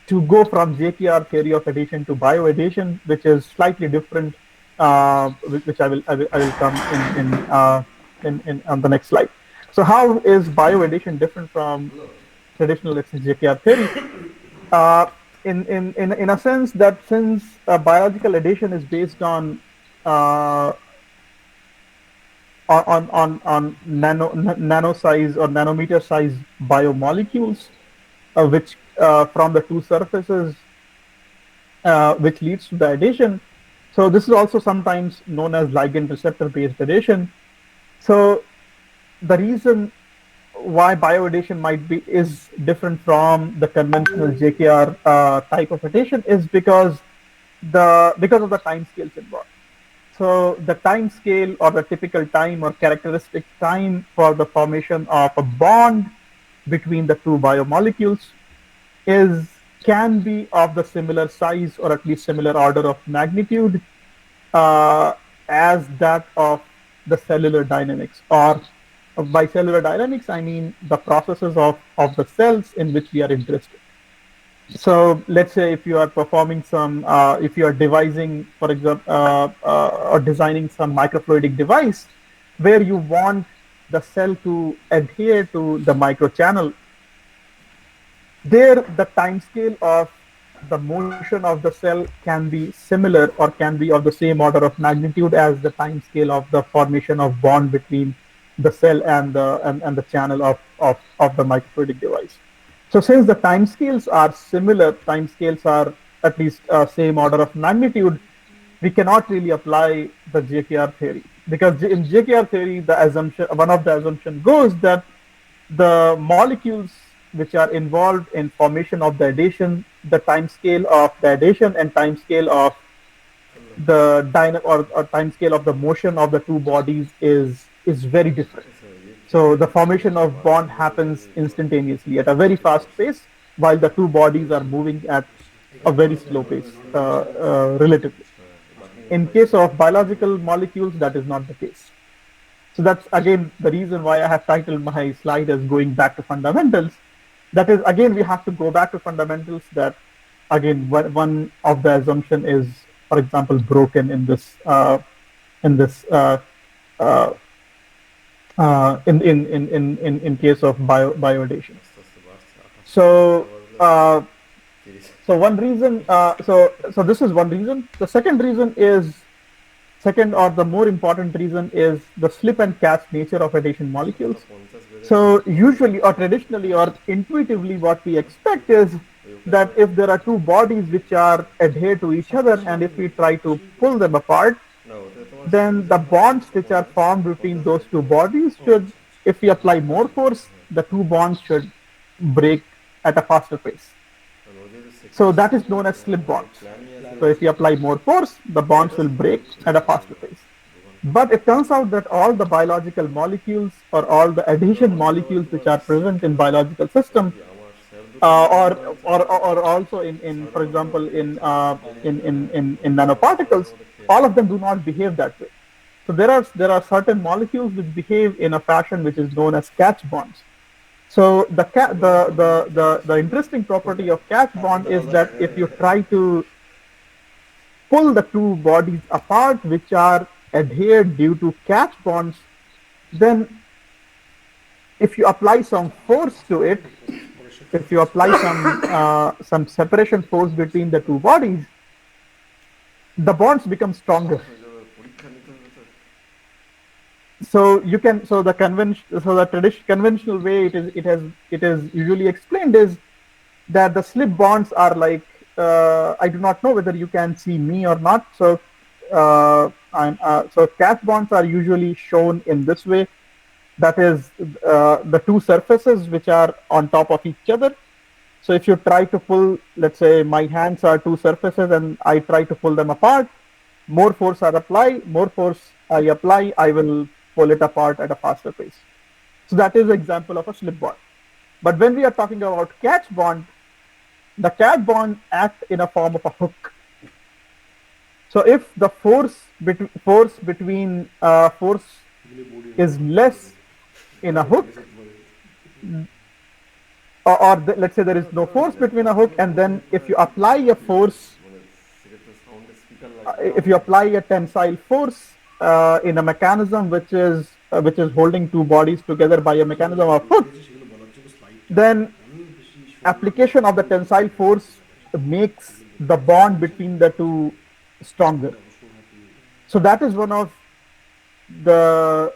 to go from JKR theory of addition to bioaddition, which is slightly different, which I will come in on the next slide. So how is bioaddition different from traditional, let's say, JKR theory? In a sense that since biological addition is based on uh, nano size or nanometer size biomolecules, which from the two surfaces, which leads to the addition. So this is also sometimes known as ligand receptor based addition. So the reason why bioaddition is different from the conventional JKR type of addition is because of the time scales involved. So the time scale, or the typical time or characteristic time for the formation of a bond between the two biomolecules can be of the similar size, or at least similar order of magnitude, as that of the cellular dynamics. Or by cellular dynamics, I mean the processes of the cells in which we are interested. So let's say if you are performing some, if you are devising, for example, or designing some microfluidic device where you want the cell to adhere to the microchannel, there the time scale of the motion of the cell can be similar, or can be of the same order of magnitude as the time scale of the formation of bond between the cell and the channel of the microfluidic device. So since the time scales are similar, time scales are at least same order of magnitude, we cannot really apply the JKR theory, because in JKR theory, one of the assumption goes that the molecules which are involved in formation of the addition, the time scale of the addition and time scale of the time scale of the motion of the two bodies is very different. So the formation of bond happens instantaneously at a very fast pace, while the two bodies are moving at a very slow pace, relatively. In case of biological molecules, that is not the case. So that's again the reason why I have titled my slide as going back to fundamentals. That is, again, we have to go back to fundamentals. That again, one of the assumption is, for example, broken in this in case of bioaddition. So one reason. So this is one reason. The second reason is. Second, or the more important reason, is the slip and catch nature of addition molecules. So usually, or traditionally, or intuitively, what we expect is that if there are two bodies which are adhered to each other, and if we try to pull them apart, then the bonds which are formed between those two bodies should, if we apply more force, the two bonds should break at a faster pace. So that is known as slip bonds. So if you apply more force, the bonds will break at a faster pace. But it turns out that all the biological molecules, or all the adhesion molecules which are present in biological system, or also in for example in nanoparticles, all of them do not behave that way. So there are certain molecules which behave in a fashion which is known as catch bonds. So the interesting property of catch bond is that if you try to pull the two bodies apart which are adhered due to catch bonds, then if you apply some force to it, if you apply some separation force between the two bodies, the bonds become stronger. So you can, so the conventional way it is usually explained is that the slip bonds are like, I do not know whether you can see me or not. So so catch bonds are usually shown in this way. That is the two surfaces which are on top of each other. So if you try to pull, let's say my hands are two surfaces and I try to pull them apart, more force I apply, I will pull it apart at a faster pace. So that is an example of a slip bond. But when we are talking about catch bond, the catch bond acts in a form of a hook. So if the force is less in a hook, or let's say there is no force between a hook, and then if you apply a force, if you apply a tensile force in a mechanism which is holding two bodies together by a mechanism of hook, then application of the tensile force makes the bond between the two stronger. So that is one of the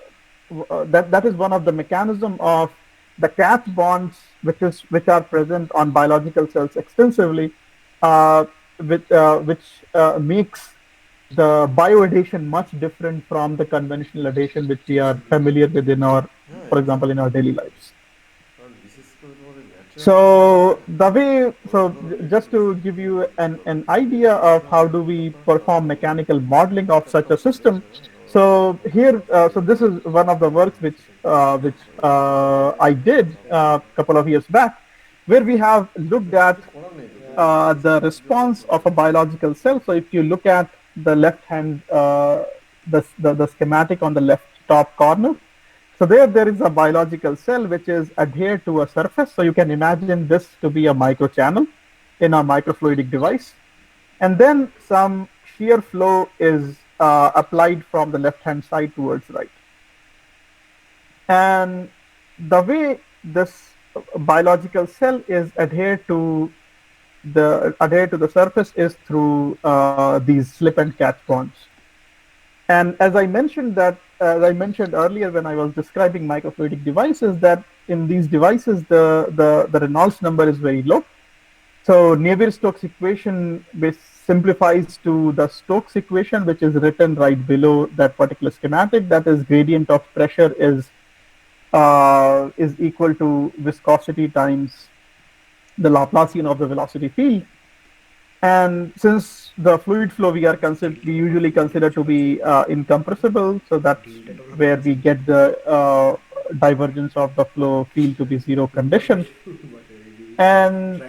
that is one of the mechanism of the Cat bonds which are present on biological cells extensively, which makes the bioadhesion much different from the conventional adhesion which we are familiar with in our, for example, in our daily lives. So just to give you an idea of how do we perform mechanical modeling of such a system. So here, so this is one of the works which I did a couple of years back, where we have looked at the response of a biological cell. So if you look at the left hand, the schematic on the left top corner, so there is a biological cell which is adhered to a surface. So you can imagine this to be a microchannel in a microfluidic device. And then some shear flow is applied from the left-hand side towards right. And the way this biological cell is adhered to the surface is through these slip and catch bonds. And as I mentioned earlier when I was describing microfluidic devices, that in these devices the Reynolds number is very low. So Navier-Stokes equation simplifies to the Stokes equation, which is written right below that particular schematic. That is, gradient of pressure is equal to viscosity times the Laplacian of the velocity field. And since the fluid flow we usually consider to be incompressible, so that's where we get the divergence of the flow field to be zero condition. And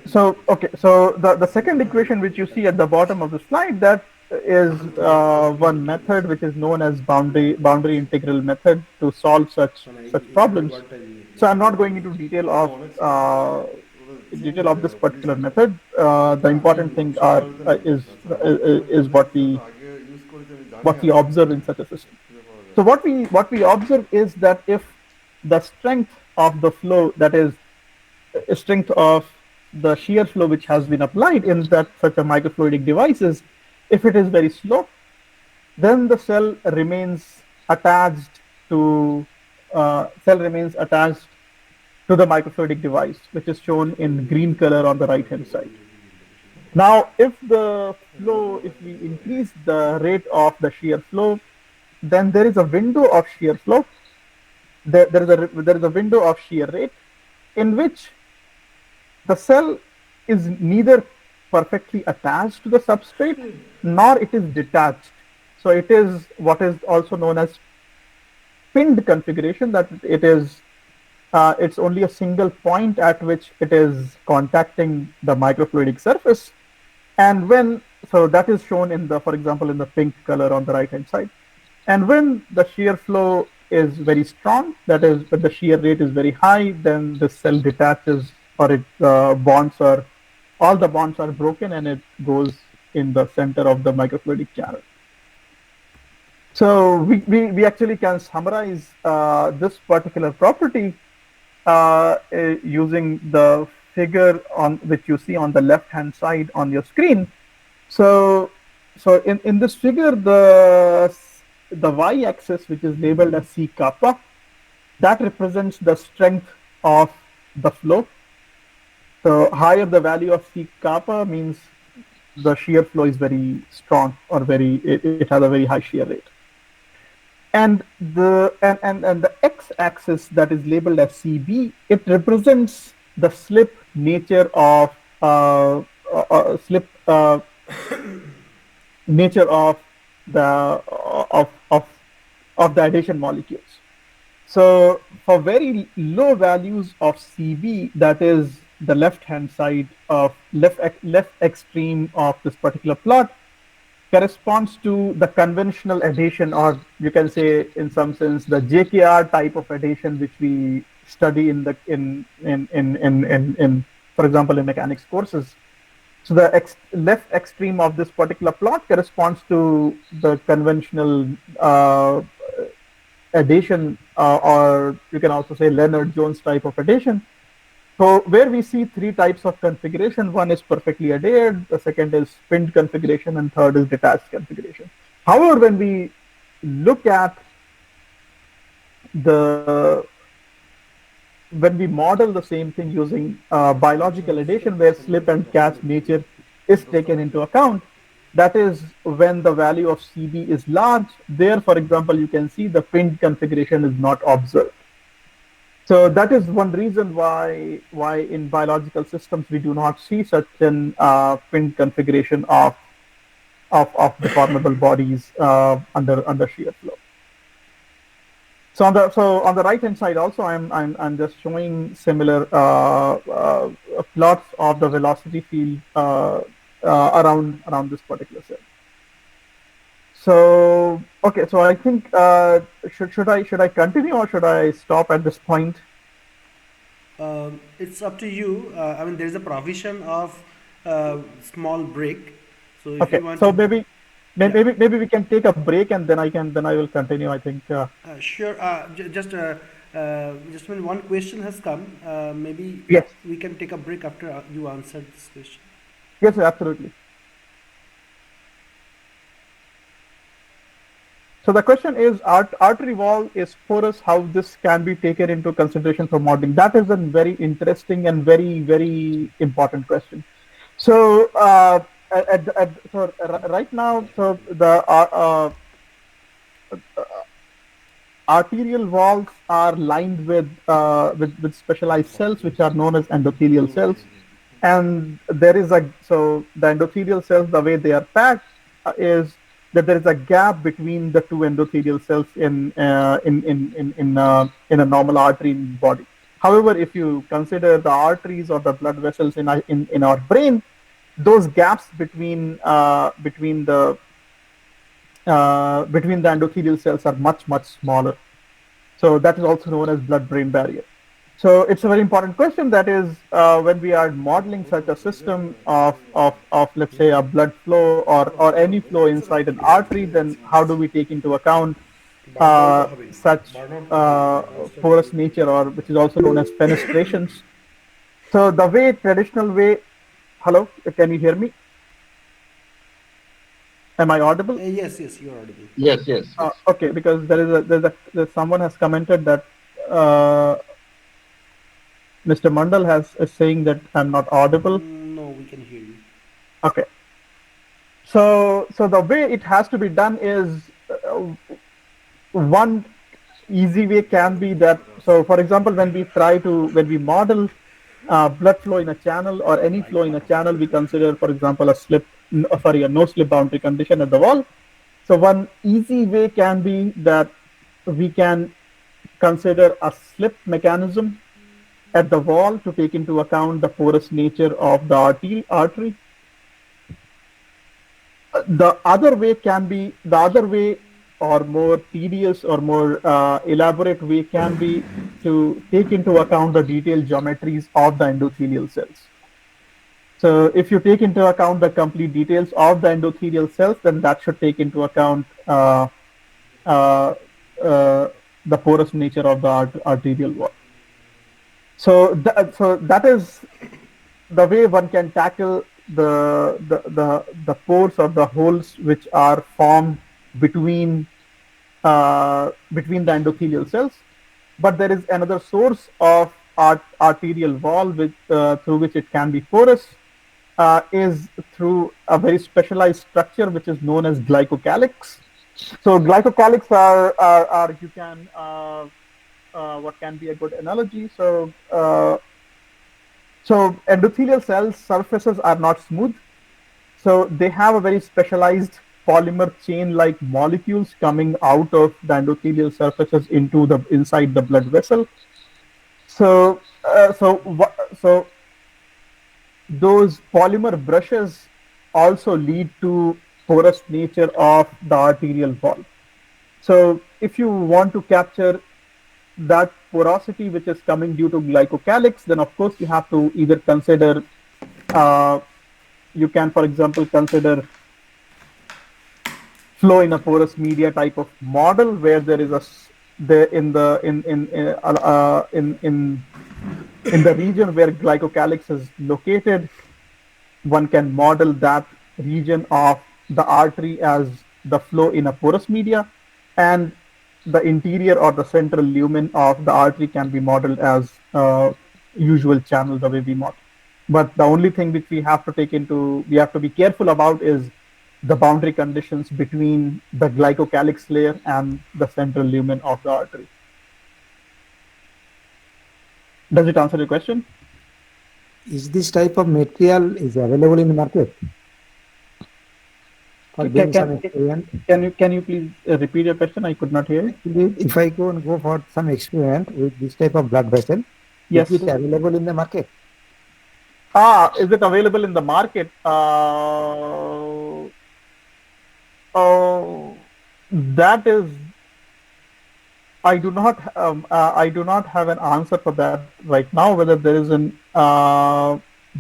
so the second equation which you see at the bottom of the slide, that is one method which is known as boundary integral method to solve such problems. So I'm not going into detail of this particular method. The important thing is what we observe in such a system. So what we observe is that if the strength of the flow, that is strength of the shear flow which has been applied in such a microfluidic devices, if it is very slow, then the cell remains attached to the microfluidic device, which is shown in green color on the right hand side. Now, if we increase the rate of the shear flow, then there is a window of shear flow. There is a window of shear rate in which the cell is neither perfectly attached to the substrate nor it is detached. So it is what is also known as pinned configuration, that it is it's only a single point at which it is contacting the microfluidic surface. And so that is shown in for example, in the pink color on the right hand side. And when the shear flow is very strong, that is when the shear rate is very high, then the cell detaches, or all the bonds are broken and it goes in the center of the microfluidic channel. So we actually can summarize this particular property using the figure which you see on the left hand side on your screen. So in this figure, the y-axis, which is labeled as C kappa, that represents the strength of the flow. So higher the value of C kappa means the shear flow is very strong, or it has a very high shear rate. And the x-axis, that is labeled as CB, it represents the slip nature of the adhesion molecules. So for very low values of CB, that is the left hand side of left extreme of this particular plot, corresponds to the conventional adhesion, or you can say, in some sense, the JKR type of adhesion, which we study in the for example, in mechanics courses. So the left extreme of this particular plot corresponds to the conventional adhesion, or you can also say Leonard-Jones type of adhesion. So where we see three types of configuration: one is perfectly adhered, the second is pinned configuration, and third is detached configuration. However, when we look at the when we model the same thing using biological adhesion, where slip and catch nature is taken into account, that is when the value of CB is large. There, for example, you can see the pinned configuration is not observed. So that is one reason why in biological systems we do not see such an pinned configuration of deformable bodies under shear flow. So on the right hand side also, I'm just showing similar plots of the velocity field around this particular cell. So okay, so I think should I continue, or should I stop at this point? It's up to you. I mean, there is a provision of small break. So if Okay, you want so to, maybe we can take a break, and then I will continue. I think. sure. Just when one question has come, maybe Yes. we can take a break after you answer this question. Yes, absolutely. So the question is, artery wall is porous. How this can be taken into consideration for modeling? That is a very interesting and very important question. So right now, so the arterial walls are lined with specialized cells, which are known as endothelial cells. And there is so the endothelial cells, the way they are packed is that there is a gap between the two endothelial cells in a normal artery in body. However, if you consider the arteries or the blood vessels in our brain, those gaps between the endothelial cells are much smaller. So that is also known as blood-brain barrier. So it's a very important question. That is, when we are modeling such a system of let's say a blood flow or any flow inside an artery, then how do we take into account such porous nature, or which is also known as fenestrations? So the traditional way. Hello, can you hear me? Am I audible? Yes, you are audible. Yes, yes. Okay, because there's someone has commented that Mr. Mandal is saying that I'm not audible. No, we can hear you. Okay. So the way it has to be done is one easy way can be that. So for example, when we model blood flow in a channel or any flow in a channel, we consider, for example, a no slip boundary condition at the wall. So one easy way can be that we can consider a slip mechanism at the wall to take into account the porous nature of the artery. The other way or more tedious or more elaborate way can be to take into account the detailed geometries of the endothelial cells. So if you take into account the complete details of the endothelial cells, then that should take into account the porous nature of the arterial wall. So that is the way one can tackle the pores or the holes which are formed between the endothelial cells. But there is another source of arterial wall through which it can be porous, is through a very specialized structure which is known as glycocalyx. So glycocalyx are you can what can be a good analogy? So endothelial cells surfaces are not smooth, so they have a very specialized polymer chain-like molecules coming out of the endothelial surfaces inside the blood vessel. So those polymer brushes also lead to porous nature of the arterial wall. So if you want to capture that porosity which is coming due to glycocalyx, then of course you have to either consider, you can, for example, consider flow in a porous media type of model where there is a there in the region where glycocalyx is located, one can model that region of the artery as the flow in a porous media, and the interior or the central lumen of the artery can be modeled as usual channel the way we model. But the only thing which we have to be careful about is the boundary conditions between the glycocalyx layer and the central lumen of the artery. Does it answer your question? Is this type of material is available in the market? Can you please repeat your question? I could not hear you. If I go for some experiment with this type of blood vessel, yes, is it available in the market? Is it available in the market? That is, I do not have an answer for that right now, whether there is an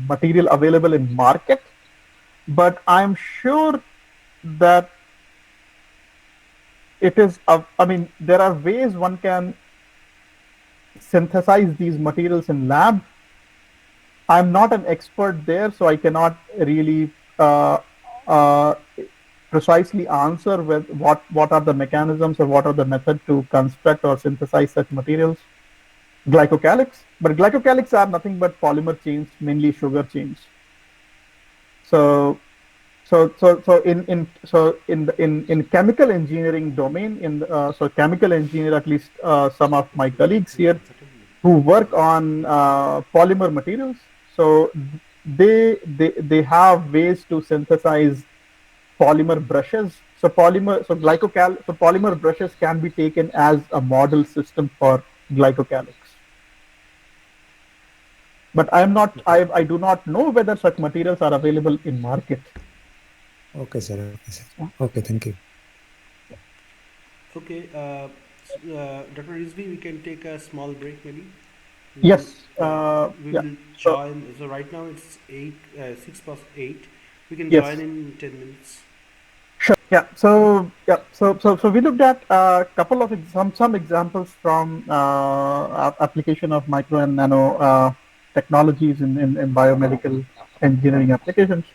material available in market, but I'm sure that it is, I mean, there are ways one can synthesize these materials in lab. I'm not an expert there, so I cannot really precisely answer with what are the mechanisms or what are the methods to construct or synthesize such materials. Glycocalyx, but glycocalyx are nothing but polymer chains, mainly sugar chains. So in chemical engineering domain, so chemical engineer, at least some of my colleagues here who work on polymer materials, so they have ways to synthesize polymer brushes. So polymer brushes can be taken as a model system for glycocalyx. But I do not know whether such materials are available in market. Okay, sir. Okay, sir. Okay, thank you. Okay, Dr. Rizvi, we can take a small break maybe. Yes. We will join. So right now it's 6:08. We can join in 10 minutes. Sure. Yeah. So we looked at a couple of some examples from application of micro and nano technologies in biomedical engineering applications.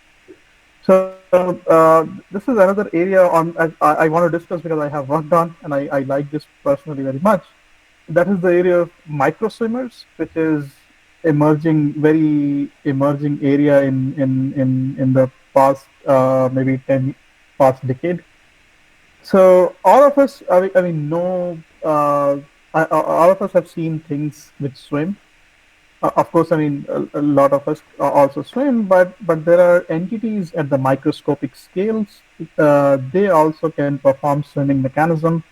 So this is another area I want to discuss because I have worked on and I like this personally very much. That is the area of micro swimmers, which is very emerging area in the past maybe past decade. So all of us, I mean, know all of us have seen things which swim. Of course, I mean, a lot of us also swim, but there are entities at the microscopic scales. They also can perform swimming mechanism.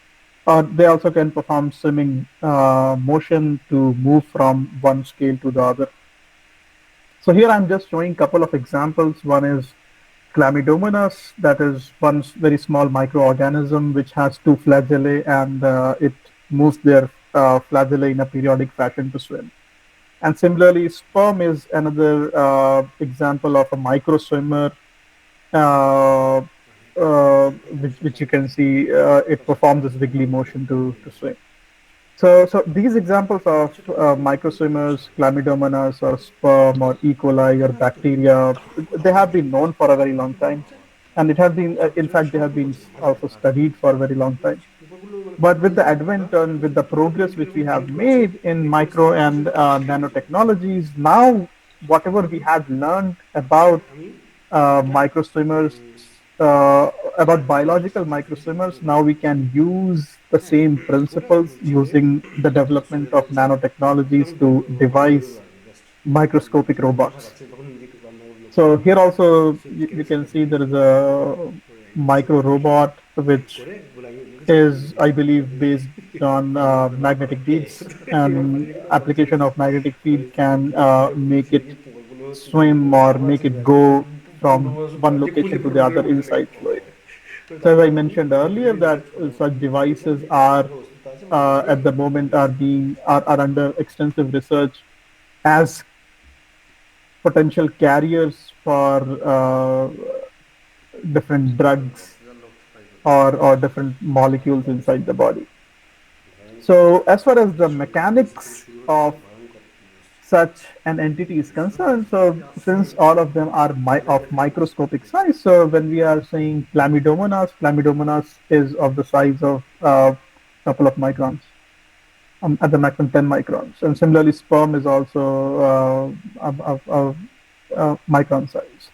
They also can perform swimming motion to move from one scale to the other. So here I'm just showing a couple of examples. One is Chlamydomonas, that is one very small microorganism which has two flagellae, and it moves their flagellae in a periodic fashion to swim. And similarly, sperm is another example of a micro swimmer, which you can see it performs this wiggly motion to swim. So these examples of micro swimmers, Chlamydomonas or sperm or E. coli or bacteria, they have been known for a very long time. And it has been, in fact, they have been also studied for a very long time. But with the advent and with the progress which we have made in micro and nanotechnologies, now whatever we had learned about micro swimmers, about biological micro swimmers, now we can use the same principles using the development of nanotechnologies to devise microscopic robots. So here also you can see there is a micro robot which is, I believe, based on magnetic fields, and application of magnetic field can make it swim or make it go from one location to the other inside fluid. So as I mentioned earlier, that such devices are at the moment are under extensive research as potential carriers for different drugs or different molecules inside the body. So as far as the mechanics of such an entity is concerned, so since all of them are of microscopic size, so when we are saying chlamydomonas is of the size of a couple of microns, at the maximum 10 microns, and similarly sperm is also micron size.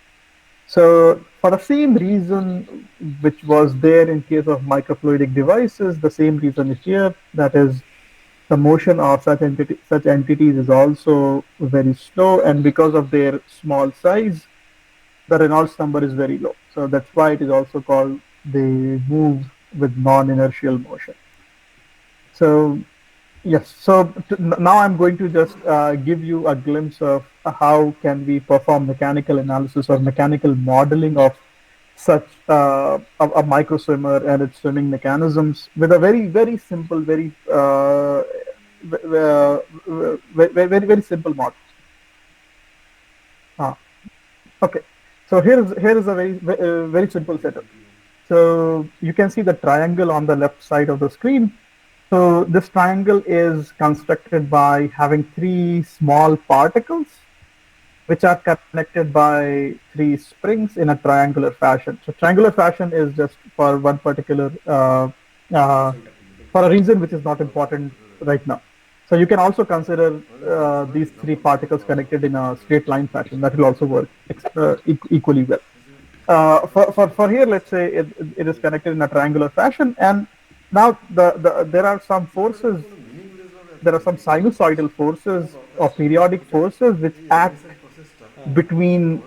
So for the same reason which was there in case of microfluidic devices, the same reason is here. That is, the motion of such entities is also very slow, and because of their small size, the Reynolds number is very low. So that's why it is also called they move with non-inertial motion. So yes, so now I'm going to just give you a glimpse of how can we perform mechanical analysis or mechanical modeling of such a micro swimmer and its swimming mechanisms with a very simple, very simple model. Okay, so here is a very simple setup. So you can see the triangle on the left side of the screen. So this triangle is constructed by having three small particles which are connected by three springs in a triangular fashion. So triangular fashion is just for one particular, for a reason which is not important right now. So you can also consider these three particles connected in a straight line fashion. That will also work equally well. For here, let's say it is connected in a triangular fashion, and now there are some forces, there are some sinusoidal forces or periodic forces which act between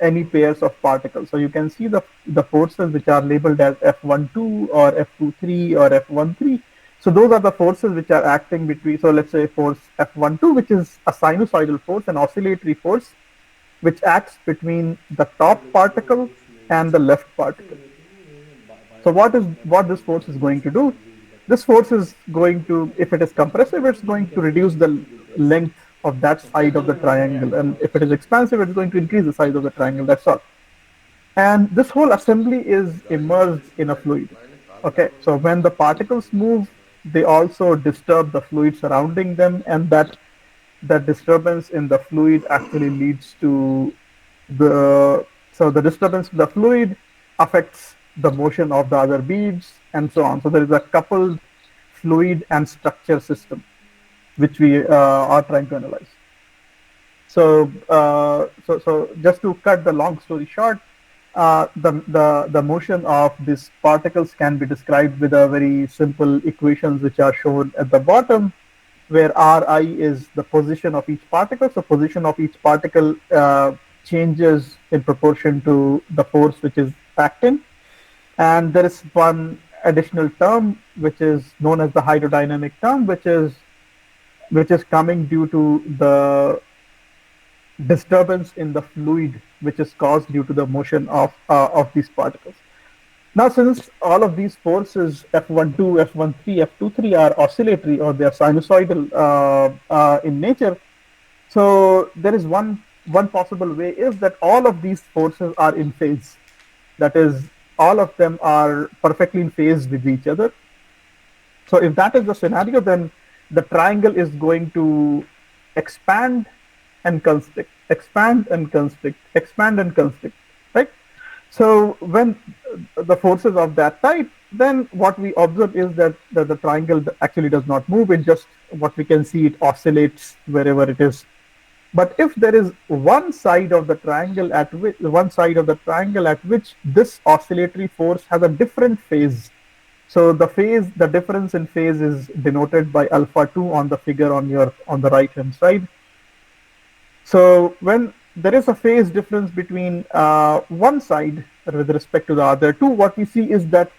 any pairs of particles. So you can see the forces which are labeled as F12 or F23 or F13. So those are the forces which are acting between, so let's say force F12, which is a sinusoidal force, an oscillatory force, which acts between the top particle and the left particle. So what this force is going to do? This force is going to, if it is compressive, it's going to reduce the length of that side of the triangle, and if it is expansive, it's going to increase the size of the triangle. That's all. And this whole assembly is immersed in a fluid. Okay, so when the particles move, they also disturb the fluid surrounding them, and that disturbance in the fluid actually leads to the disturbance in the fluid affects the motion of the other beads and so on. So there is a coupled fluid and structure system which we are trying to analyze. So so just to cut the long story short, the motion of these particles can be described with a very simple equations which are shown at the bottom, where Ri is the position of each particle. So position of each particle changes in proportion to the force which is acting. And there is one additional term which is known as the hydrodynamic term, which is coming due to the disturbance in the fluid which is caused due to the motion of these particles. Now, since all of these forces F12, F13, F23 are oscillatory or they are sinusoidal in nature, so there is one possible way is that all of these forces are in phase. That is, all of them are perfectly in phase with each other. So if that is the scenario, then the triangle is going to expand and constrict, expand and constrict, expand and constrict, right? So when the forces of that type, then what we observe is that the triangle actually does not move. It just, what we can see, it oscillates wherever it is. But if there is one side of the triangle at which this oscillatory force has a different phase, so the difference in phase is denoted by alpha 2 on the figure on the right hand side. So when there is a phase difference between one side with respect to the other two, what we see is that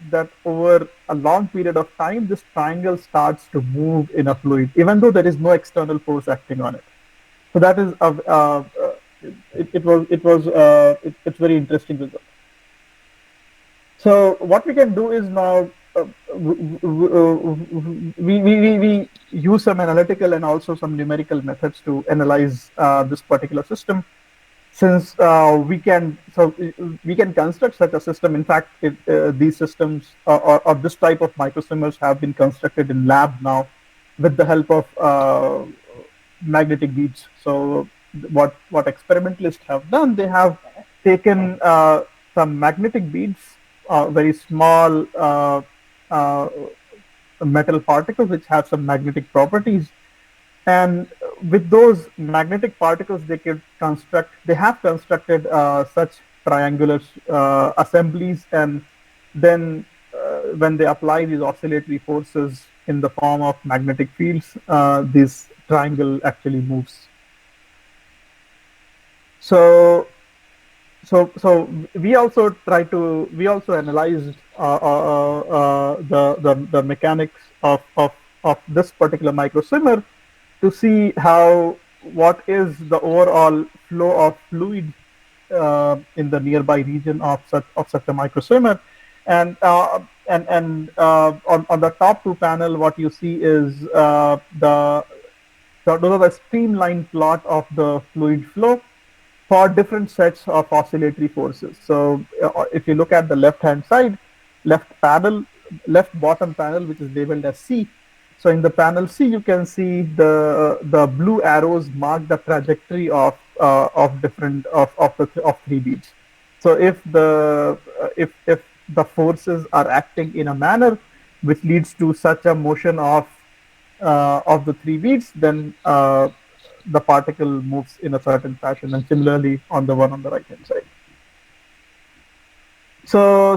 that over a long period of time, this triangle starts to move in a fluid, even though there is no external force acting on it. So that is it's very interesting result. So what we can do is now we use some analytical and also some numerical methods to analyze this particular system. Since we can construct such a system. In fact, these systems or this type of microswimmers have been constructed in lab now with the help of magnetic beads. So what experimentalists have done, they have taken some magnetic beads, very small uh, metal particles which have some magnetic properties, and with those magnetic particles they have constructed such triangular assemblies, and then when they apply these oscillatory forces in the form of magnetic fields, this triangle actually moves. So we also analyzed the mechanics of this particular micro swimmer to see what is the overall flow of fluid in the nearby region of such a micro swimmer. And on the top two panel, what you see is those are the streamlined plot of the fluid flow for different sets of oscillatory forces. So if you look at the left-hand side, left bottom panel, which is labeled as C. So in the panel C, you can see the blue arrows mark the trajectory of three beads. So if the forces are acting in a manner which leads to such a motion of the three beads, then the particle moves in a certain fashion, and similarly on the one on the right hand side. So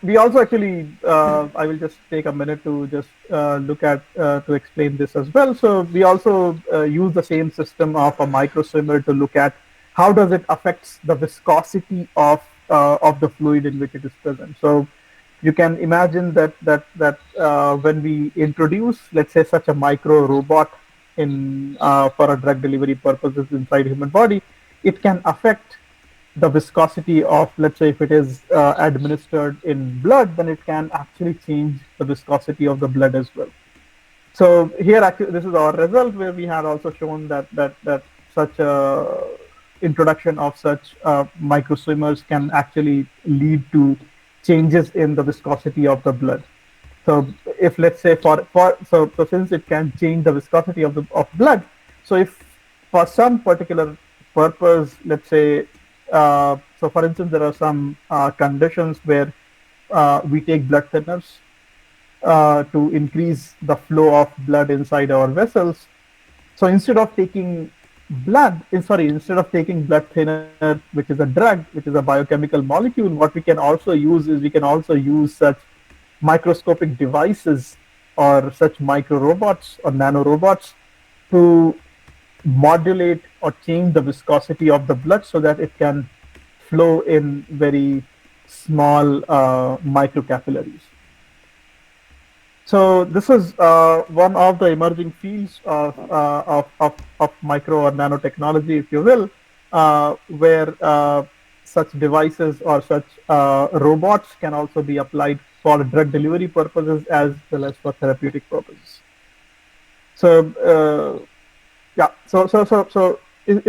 we also actually, I will just take a minute to just look at to explain this as well. So we also use the same system of a micro swimmer to look at how does it affects the viscosity of the fluid in which it is present. So you can imagine that when we introduce, let's say, such a micro robot in for a drug delivery purposes inside human body, it can affect the viscosity of, let's say, if it is administered in blood, then it can actually change the viscosity of the blood as well. So here, actually, this is our result where we had also shown that such a introduction of such micro swimmers can actually lead to changes in the viscosity of the blood. So if, let's say, so since it can change the viscosity of blood, so if for some particular purpose, let's say, so for instance, there are some conditions where we take blood thinners to increase the flow of blood inside our vessels. So instead of taking blood thinner, which is a drug, which is a biochemical molecule, what we can also use is such microscopic devices or such micro robots or nano robots to modulate or change the viscosity of the blood so that it can flow in very small microcapillaries. So this is one of the emerging fields of micro or nanotechnology, if you will, where such devices or such robots can also be applied for drug delivery purposes as well as for therapeutic purposes. So yeah. So is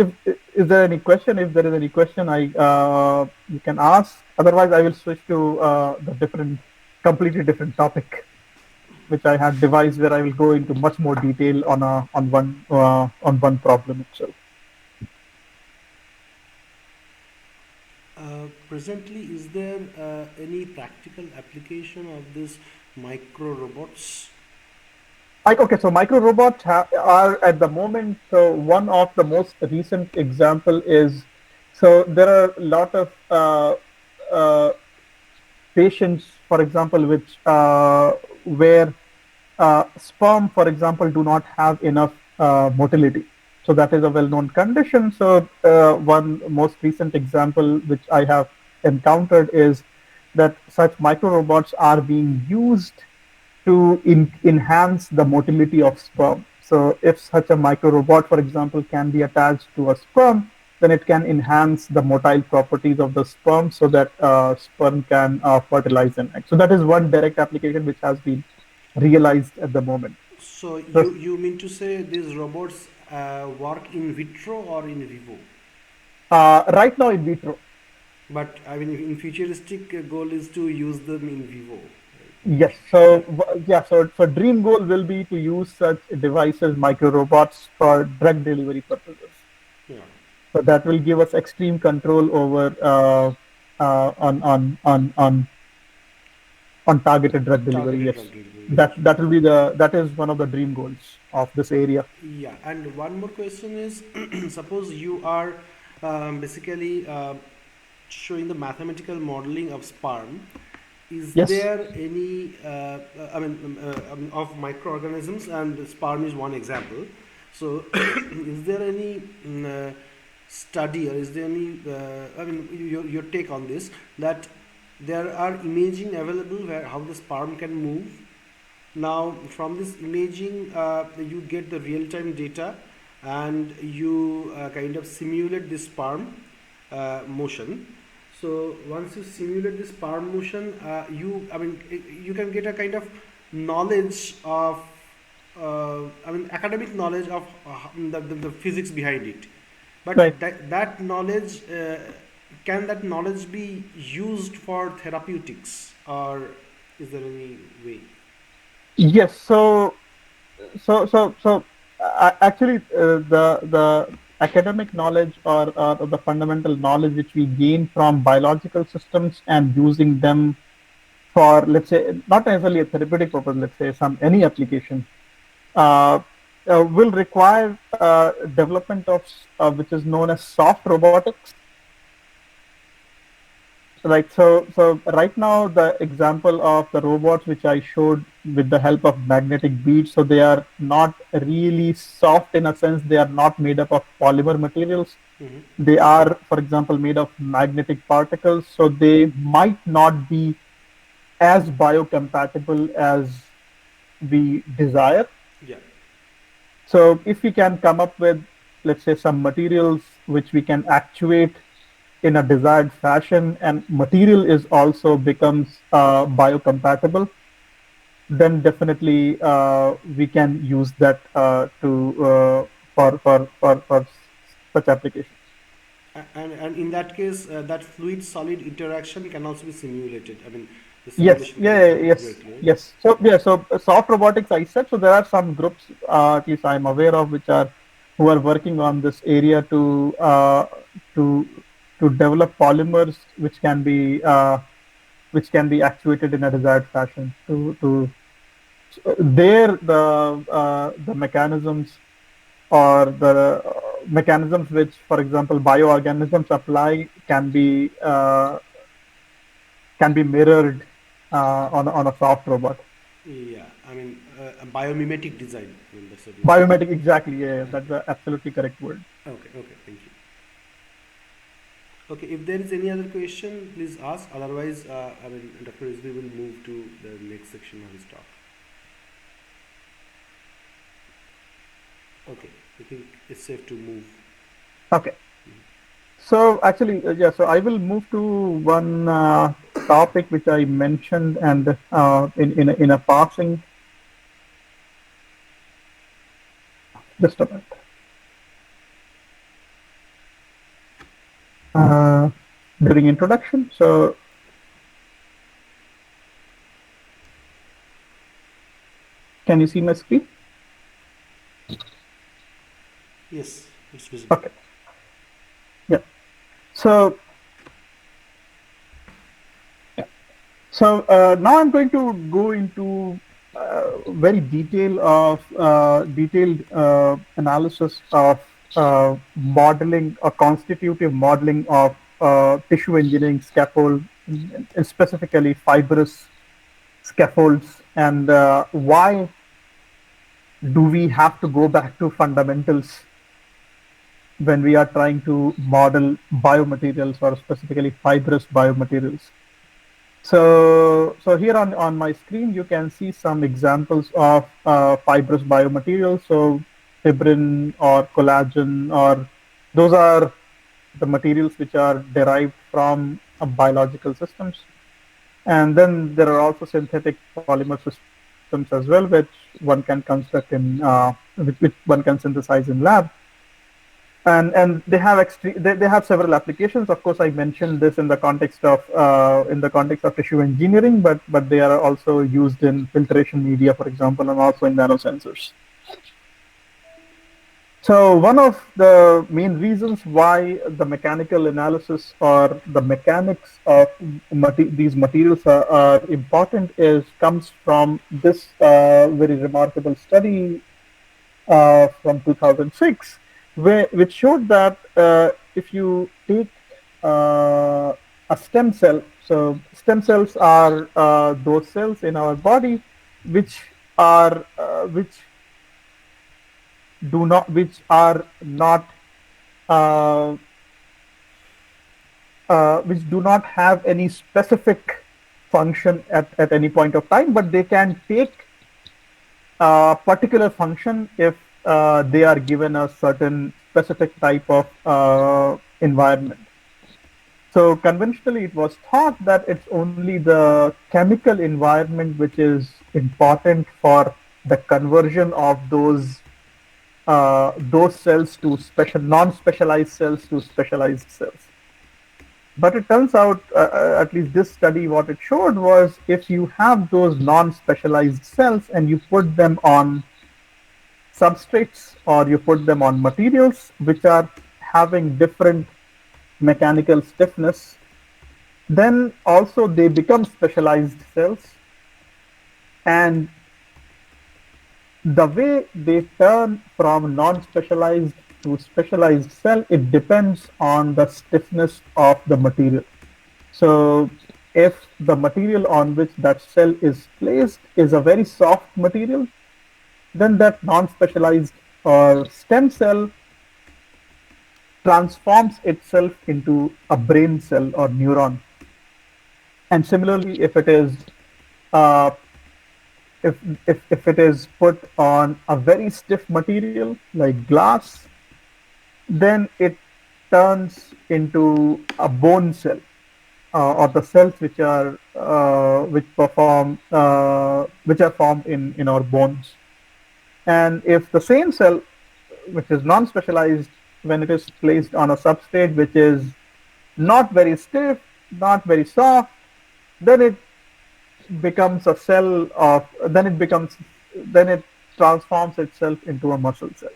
there any question? If there is any question, you can ask. Otherwise, I will switch to the completely different topic, which I had devised, where I will go into much more detail on one problem itself. Presently, is there any practical application of this micro robots? Okay, so micro robots are at the moment. So one of the most recent example is, so there are a lot of patients, for example, which where sperm, for example, do not have enough motility. So that is a well-known condition. So one most recent example which I have encountered is that such micro robots are being used to enhance the motility of sperm. So if such a micro robot, for example, can be attached to a sperm, then it can enhance the motile properties of the sperm so that sperm can fertilize an egg. So that is one direct application which has been realized at the moment. So So, you mean to say these robots work in vitro or in vivo? right now in vitro. But I mean, in futuristic goal is to use them in vivo. Yes. So yeah. So dream goal will be to use such devices, micro robots, for drug delivery purposes. Yeah. So that will give us extreme control over on targeted drug delivery. Targeted Yes. drug delivery. That is one of the dream goals of this area. Yeah, and one more question is, suppose you are basically showing the mathematical modeling of sperm. Is Yes. there any, of microorganisms, and sperm is one example. So, is there any study, or is there any, your take on this, that there are imaging available where how the sperm can move? Now, from this imaging, you get the real-time data, and you kind of simulate this sperm motion. So once you simulate this sperm motion, you can get a kind of knowledge of, academic knowledge of the physics behind it. But Right. that knowledge, can that knowledge be used for therapeutics, or is there any way? Yes. Actually, the academic knowledge or the fundamental knowledge which we gain from biological systems and using them for, let's say, not necessarily a therapeutic purpose, let's say any application, will require development of which is known as soft robotics. Right. So right now the example of the robots which I showed with the help of magnetic beads, so they are not really soft in a sense. They are not made up of polymer materials. Mhm. They are, for example, made of magnetic particles. So they might not be as biocompatible as we desire. Yeah. So if we can come up with, let's say, some materials which we can actuate in a desired fashion, and material is also becomes biocompatible, then definitely we can use that for such applications. And in that case, that fluid solid interaction can also be simulated. I mean, the Yes, simulation can yeah, be yeah, done yes, accurately, right? yes. So soft robotics, I said. So there are some groups, at least I'm aware of, who are working on this area to to develop polymers which can be actuated in a desired fashion. The mechanisms or the mechanisms which, for example, bioorganisms apply can be mirrored on a soft robot. Yeah, I mean, a biomimetic design. I mean, that's what you're saying. Biometric, exactly. Yeah, that's the absolutely correct word. Okay, okay, thank you. Okay, if there is any other question, please ask. Otherwise, Dr. Rizvi will move to the next section of his talk. Okay, I think it's safe to move. Okay. So actually, yeah. So I will move to one topic which I mentioned, and in a passing. Just a minute. During introduction. So can you see my screen? Yes, it's visible. Okay. Yeah. So now I'm going to go into very detailed analysis of modeling, a constitutive modeling of tissue engineering scaffold, and specifically fibrous scaffolds, and why do we have to go back to fundamentals when we are trying to model biomaterials, or specifically fibrous biomaterials. So here on my screen, you can see some examples of fibrous biomaterials. So fibrin or collagen, or those are the materials which are derived from biological systems. And then there are also synthetic polymer systems as well, which one can construct in, which one can synthesize in lab. And they have several applications. Of course, I mentioned this in the context of tissue engineering, but they are also used in filtration media, for example, and also in nanosensors. So one of the main reasons why the mechanical analysis or the mechanics of these materials are important comes from this very remarkable study from 2006, which showed that if you take a stem cell, so stem cells are those cells in our body which are which are not uh, which do not have any specific function at any point of time, but they can take a particular function if they are given a certain specific type of environment. So conventionally, it was thought that it's only the chemical environment which is important for the conversion of those cells to non-specialized cells to specialized cells. But it turns out, at least this study, what it showed was if you have those non-specialized cells and you put them on substrates or you put them on materials which are having different mechanical stiffness, then also they become specialized cells. And the way they turn from non-specialized to specialized cell, it depends on the stiffness of the material. So if the material on which that cell is placed is a very soft material, then that non-specialized or stem cell transforms itself into a brain cell or neuron. And similarly, if it is if it is put on a very stiff material like glass, then it turns into a bone cell, or the cells which are formed in our bones. And if the same cell, which is non-specialized, when it is placed on a substrate which is not very stiff, not very soft, then it becomes a cell of, then it transforms itself into a muscle cell.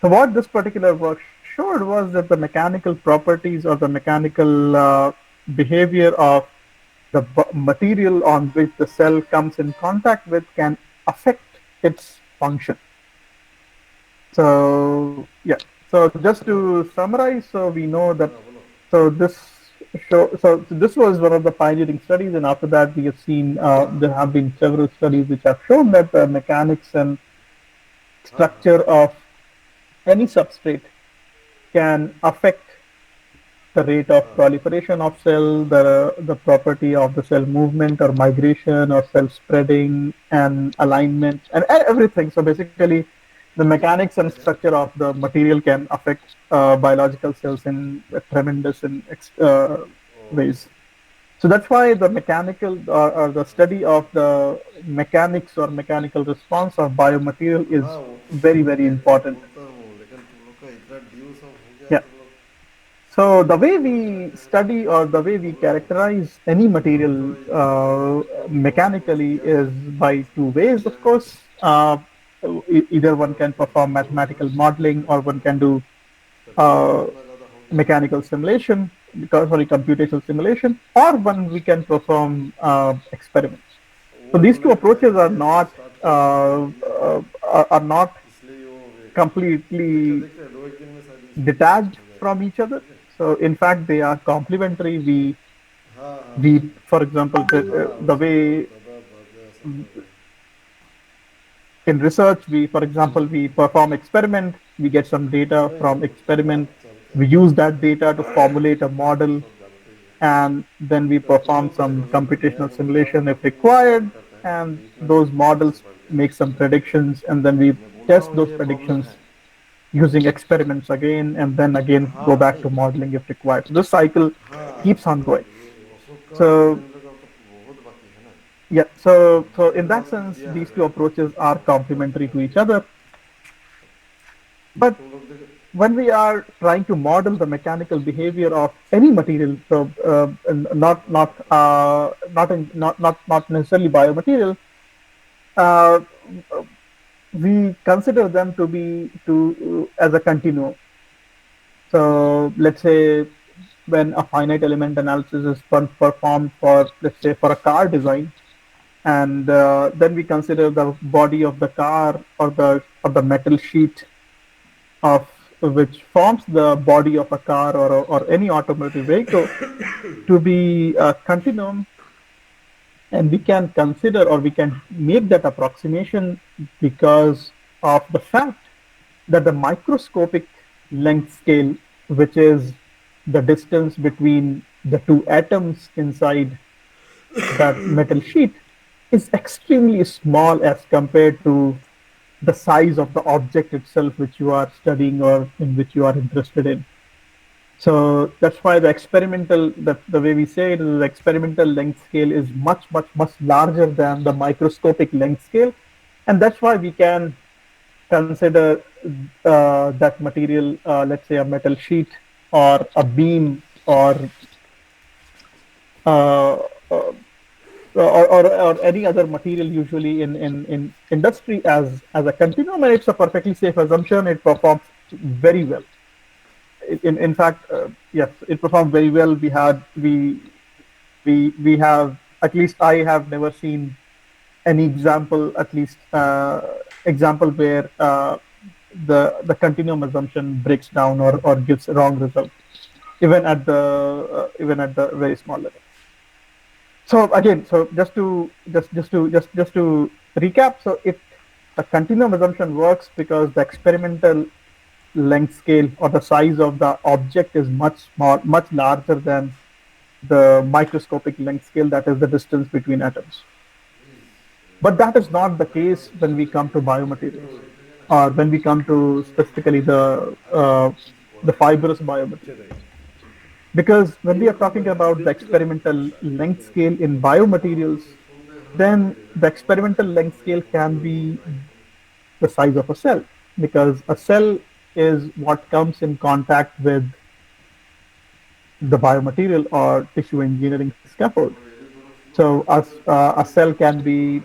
So what this particular work showed was that the mechanical properties or the mechanical behavior of the material on which the cell comes in contact with can affect its function. So yeah, so just to summarize, so we know that, so this was one of the pioneering studies, and after that we have seen there have been several studies which have shown that the mechanics and structure of any substrate can affect the rate of proliferation of cell, the property of the cell movement or migration or cell spreading and alignment and everything. So basically, the mechanics and structure of the material can affect biological cells in tremendous ways. So that's why the mechanical or the study of the mechanics or mechanical response of biomaterial is very, very important. Yeah. So the way we study or the way we characterize any material mechanically is by two ways, of course. Either one can perform mathematical modeling or one can do mechanical simulation, computational simulation, or one we can perform experiments. So these two approaches are not completely detached from each other. So in fact, they are complementary. We for example, the way in research, for example, we perform experiment, we get some data from experiment, we use that data to formulate a model, and then we perform some computational simulation if required, and those models make some predictions, and then we test those predictions using experiments again, and then again go back to modeling if required. So this cycle keeps on going. So yeah, so in that sense, these two approaches are complementary to each other. But when we are trying to model the mechanical behavior of any material, so not necessarily biomaterial, uh, we consider them to be as a continuum. So let's say when a finite element analysis is performed for, let's say, for a car design, and then we consider the body of the car or the metal sheet of which forms the body of a car or any automotive vehicle to be a continuum, and we can consider or we can make that approximation because of the fact that the microscopic length scale, which is the distance between the two atoms inside that metal sheet, is extremely small as compared to the size of the object itself which you are studying or in which you are interested in. So that's why the way we say it is, the experimental length scale is much larger than the microscopic length scale, and that's why we can consider that material, let's say a metal sheet or a beam uh, uh, or any other material usually in industry as a continuum, and it's a perfectly safe assumption. It performs very well. In fact, yes, it performed very well. We have, at least I have never seen any example, at least example where the continuum assumption breaks down or gives a wrong result, even at the very small level. So again, so just to recap, so the continuum assumption works because the experimental length scale or the size of the object is much larger than the microscopic length scale, that is the distance between atoms. But that is not the case when we come to biomaterials, or when we come to specifically the fibrous biomaterials. Because when we are talking about the experimental length scale in biomaterials, then the experimental length scale can be the size of a cell, because a cell is what comes in contact with the biomaterial or tissue engineering scaffold. So a cell can be,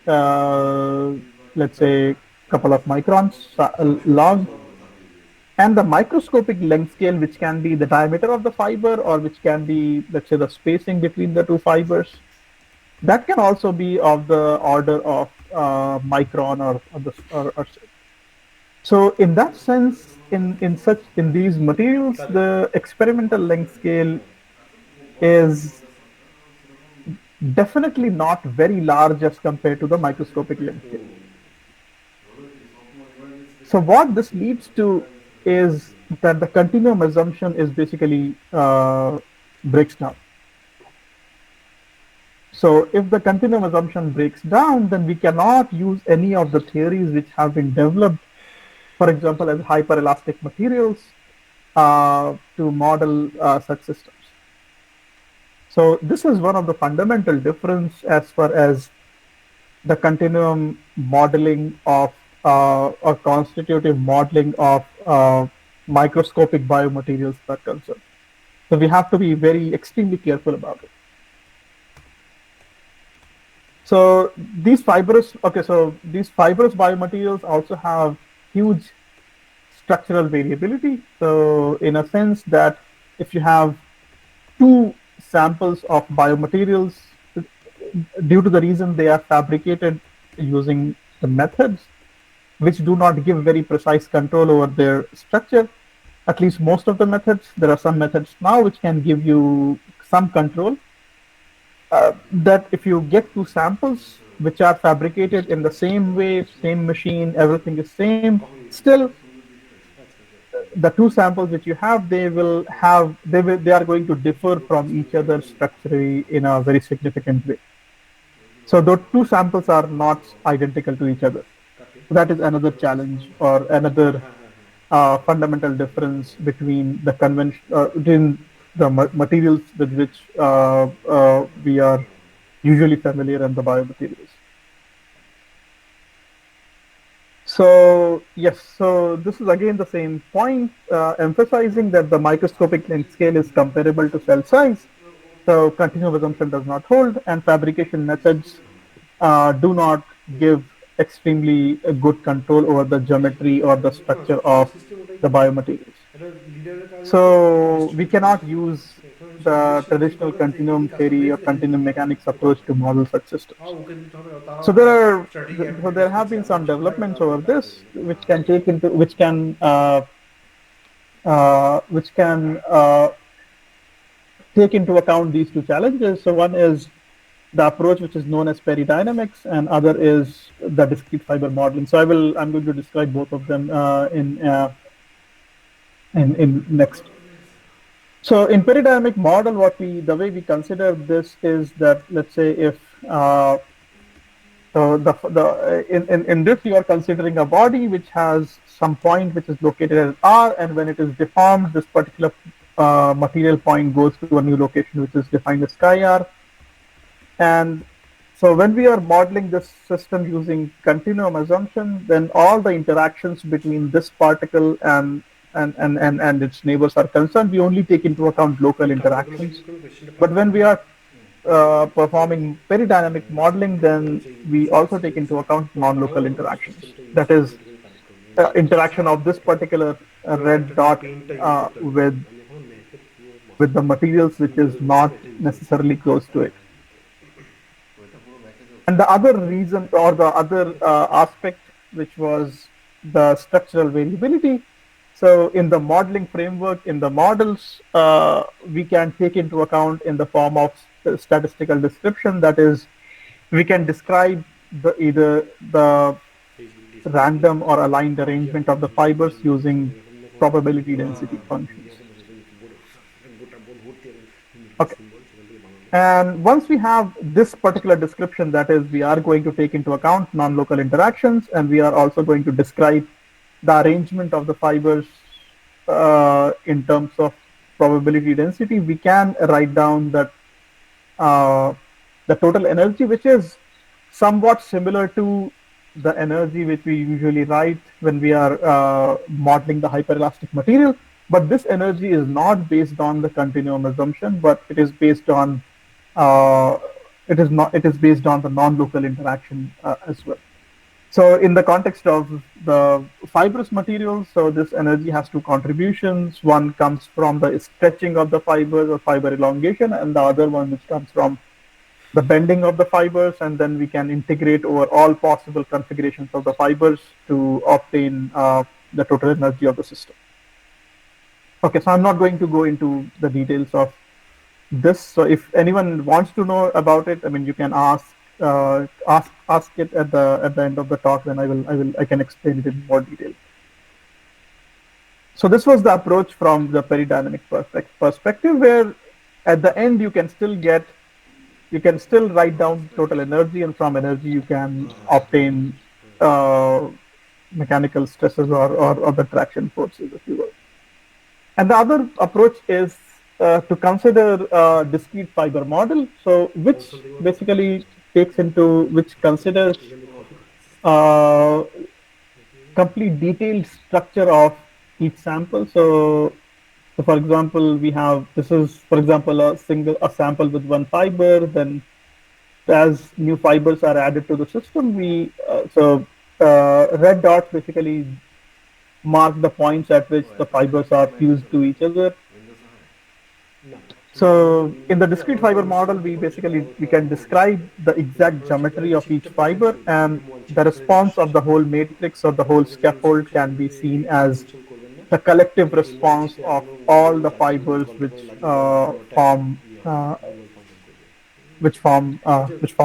let's say, a couple of microns long, and the microscopic length scale, which can be the diameter of the fiber, or which can be, let's say, the spacing between the two fibers, that can also be of the order of micron or so in that sense, in these materials, the experimental length scale is definitely not very large as compared to the microscopic length scale. So what this leads to is that the continuum assumption is basically breaks down. So if the continuum assumption breaks down, then we cannot use any of the theories which have been developed, for example, as hyperelastic materials, to model such systems. So this is one of the fundamental difference as far as the continuum modeling of or constitutive modeling of microscopic biomaterials are concerned. So we have to be extremely careful about it. So these fibrous biomaterials also have huge structural variability. So in a sense that if you have two samples of biomaterials, due to the reason they are fabricated using the methods which do not give very precise control over their structure, at least most of the methods, there are some methods now which can give you some control, that if you get two samples which are fabricated in the same way, same machine, everything is same, still the two samples which you have, they are going to differ from each other structurally in a very significant way. So those two samples are not identical to each other. That is another challenge or another fundamental difference between the convention, between the materials with which we are usually familiar and the biomaterials. So yes, so this is again the same point, emphasizing that the microscopic length scale is comparable to cell size. So continuum assumption does not hold, and fabrication methods do not give extremely good control over the geometry or the structure of the biomaterials. So we cannot use the traditional continuum theory or continuum mechanics approach to model such systems. So there have been some developments over this, which can take into account these two challenges. So one is the approach which is known as peridynamics, and other is the discrete fiber modeling. So I'm going to describe both of them in next. So in peridynamic model, the way we consider this is that, let's say, if so in this you are considering a body which has some point which is located at R, and when it is deformed, this particular material point goes to a new location which is defined as chi R. And so when we are modeling this system using continuum assumption, then all the interactions between this particle and its neighbors are concerned. We only take into account local interactions. But when we are performing peridynamic modeling, then we also take into account non-local interactions. That is, interaction of this particular red dot with the materials which is not necessarily close to it. And the other reason, or the other aspect, which was the structural variability. So in the modeling framework, in the models, we can take into account in the form of statistical description. That is, we can describe either the random or aligned arrangement of the fibers using probability density functions. Okay. And once we have this particular description, that is, we are going to take into account non-local interactions, and we are also going to describe the arrangement of the fibers in terms of probability density, we can write down that the total energy, which is somewhat similar to the energy which we usually write when we are modeling the hyperelastic material. But this energy is not based on the continuum assumption, but it is based on it is based on the non-local interaction as well. So in the context of the fibrous materials, so this energy has two contributions. One comes from the stretching of the fibers or fiber elongation, and the other one which comes from the bending of the fibers, and then we can integrate over all possible configurations of the fibers to obtain the total energy of the system. Okay, so I'm not going to go into the details of this. So if anyone wants to know about it, I mean, you can ask it at the end of the talk, then I can explain it in more detail. So this was the approach from the peridynamic perspective, where at the end you can still write down total energy, and from energy you can obtain mechanical stresses or the traction forces, if you will. And the other approach is to consider a discrete fiber model, so which basically considers complete detailed structure of each sample. So for example, this is for example a sample with one fiber. Then as new fibers are added to the system, red dots basically mark the points at which the fibers are fused to each other. So in the discrete fiber model, we can describe the exact geometry of each fiber, and the response of the whole matrix or the whole scaffold can be seen as the collective response of all the fibers which form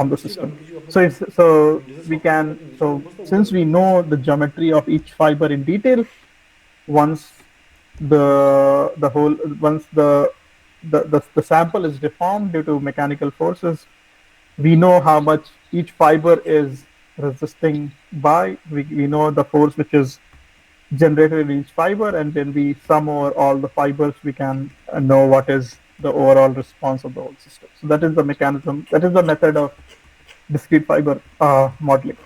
the system. So since we know the geometry of each fiber in detail, once the sample is deformed due to mechanical forces, we know how much each fiber is resisting by. We know the force which is generated in each fiber, and when we sum over all the fibers, we can know what is the overall response of the whole system. So that is the mechanism, that is the method of discrete fiber modeling.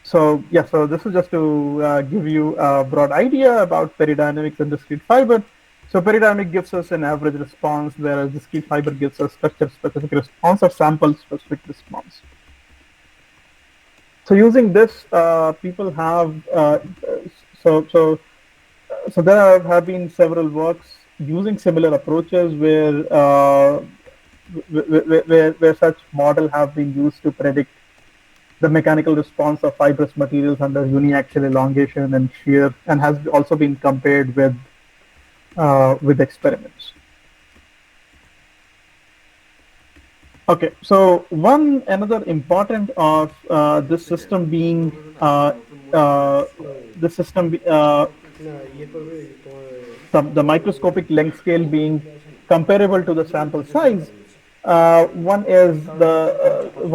So yeah, so this is just to give you a broad idea about peridynamics and discrete fiber. So peridynamic gives us an average response, whereas discrete fiber gives us structure-specific response or sample-specific response. So using this, people have so there have been several works using similar approaches where such model have been used to predict the mechanical response of fibrous materials under uniaxial elongation and shear, and has also been compared with experiments. Okay, so another important of this system being the microscopic length scale being comparable to the sample size. One is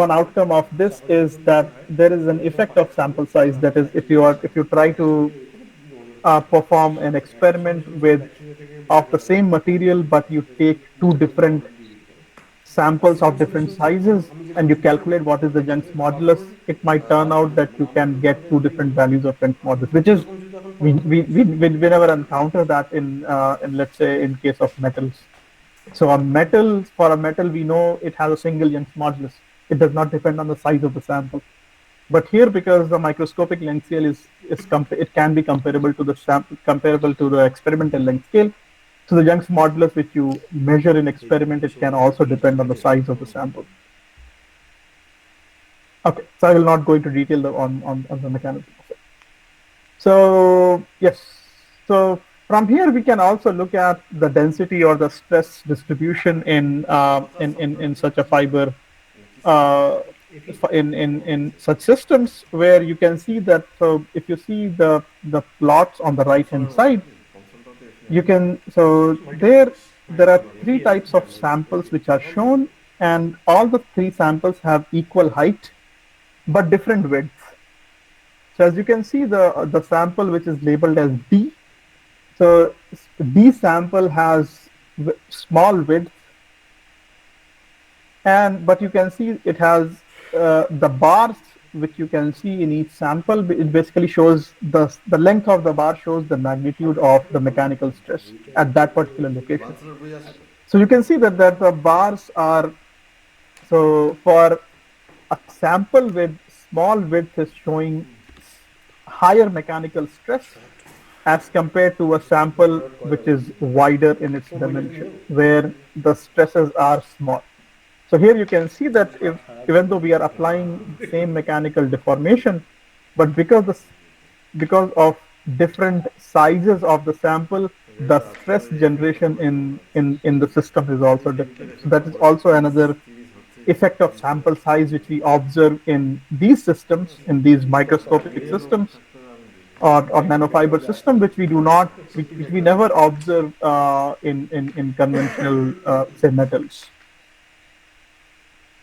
one outcome of this is that there is an effect of sample size. That is, if you try to perform an experiment of the same material, but you take two different samples of different sizes and you calculate what is the Young's modulus, it might turn out that you can get two different values of Young's modulus, which is we never encounter that in let's say in case of metals. So for a metal, we know it has a single Young's modulus. It does not depend on the size of the sample. But here, because the microscopic length scale it can be comparable to the experimental length scale. So the Young's modulus, which you measure in experiment, it can also depend on the size of the sample. Okay, so I will not go into detail on the mechanism of it. So yes, so from here we can also look at the density or the stress distribution in such a fiber in such systems, where you can see that. So if you see the plots on the right hand side, you can there are three types of samples which are shown, and all the three samples have equal height but different widths. So as you can see, the sample which is labeled as D, so D sample has small width, but you can see it has the bars which you can see in each sample. It basically shows the length of the bar shows the magnitude of the mechanical stress at that particular location. So you can see that the bars are, so for a sample with small width is showing higher mechanical stress as compared to a sample which is wider in its dimension, where the stresses are small. So here you can see that even though we are applying the same mechanical deformation, but because of different sizes of the sample, the stress generation in the system is also different. So that is also another effect of sample size which we observe in these systems, in these microscopic systems or nanofiber system, which we never observe in conventional say metals.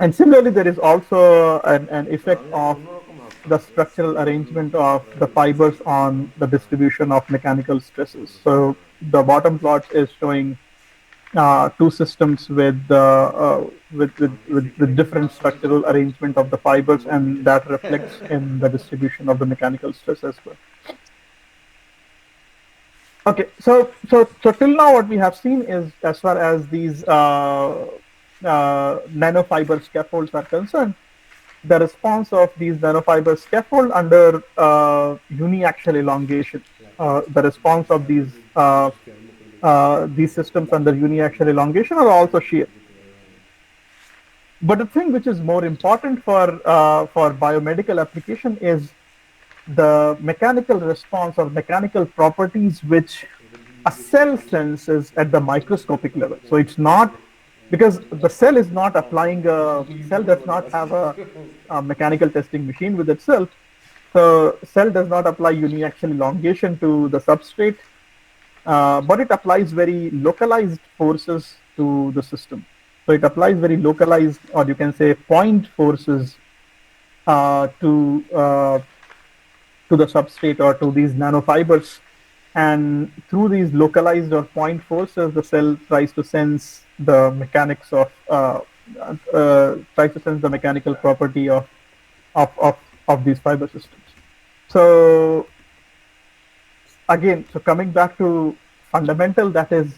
And similarly, there is also an effect of the structural arrangement of the fibers on the distribution of mechanical stresses. So the bottom plot is showing two systems with different structural arrangement of the fibers, and that reflects in the distribution of the mechanical stress as well. Okay, so till now what we have seen is, as far as these nanofiber scaffolds are concerned, the response of these nanofiber scaffold under uniaxial elongation, the response of these systems under uniaxial elongation are also shear. But the thing which is more important for biomedical application is the mechanical response or mechanical properties which a cell senses at the microscopic level. So it's not, because the cell is not applying cell does not have a mechanical testing machine with itself. So cell does not apply uniaxial elongation to the substrate, but it applies very localized forces to the system. So it applies very localized, or you can say point forces to to the substrate or to these nanofibers. And through these localized or point forces, the cell tries to sense the mechanics of, tries to sense the mechanical property of these fiber systems. So again, so coming back to fundamental, that is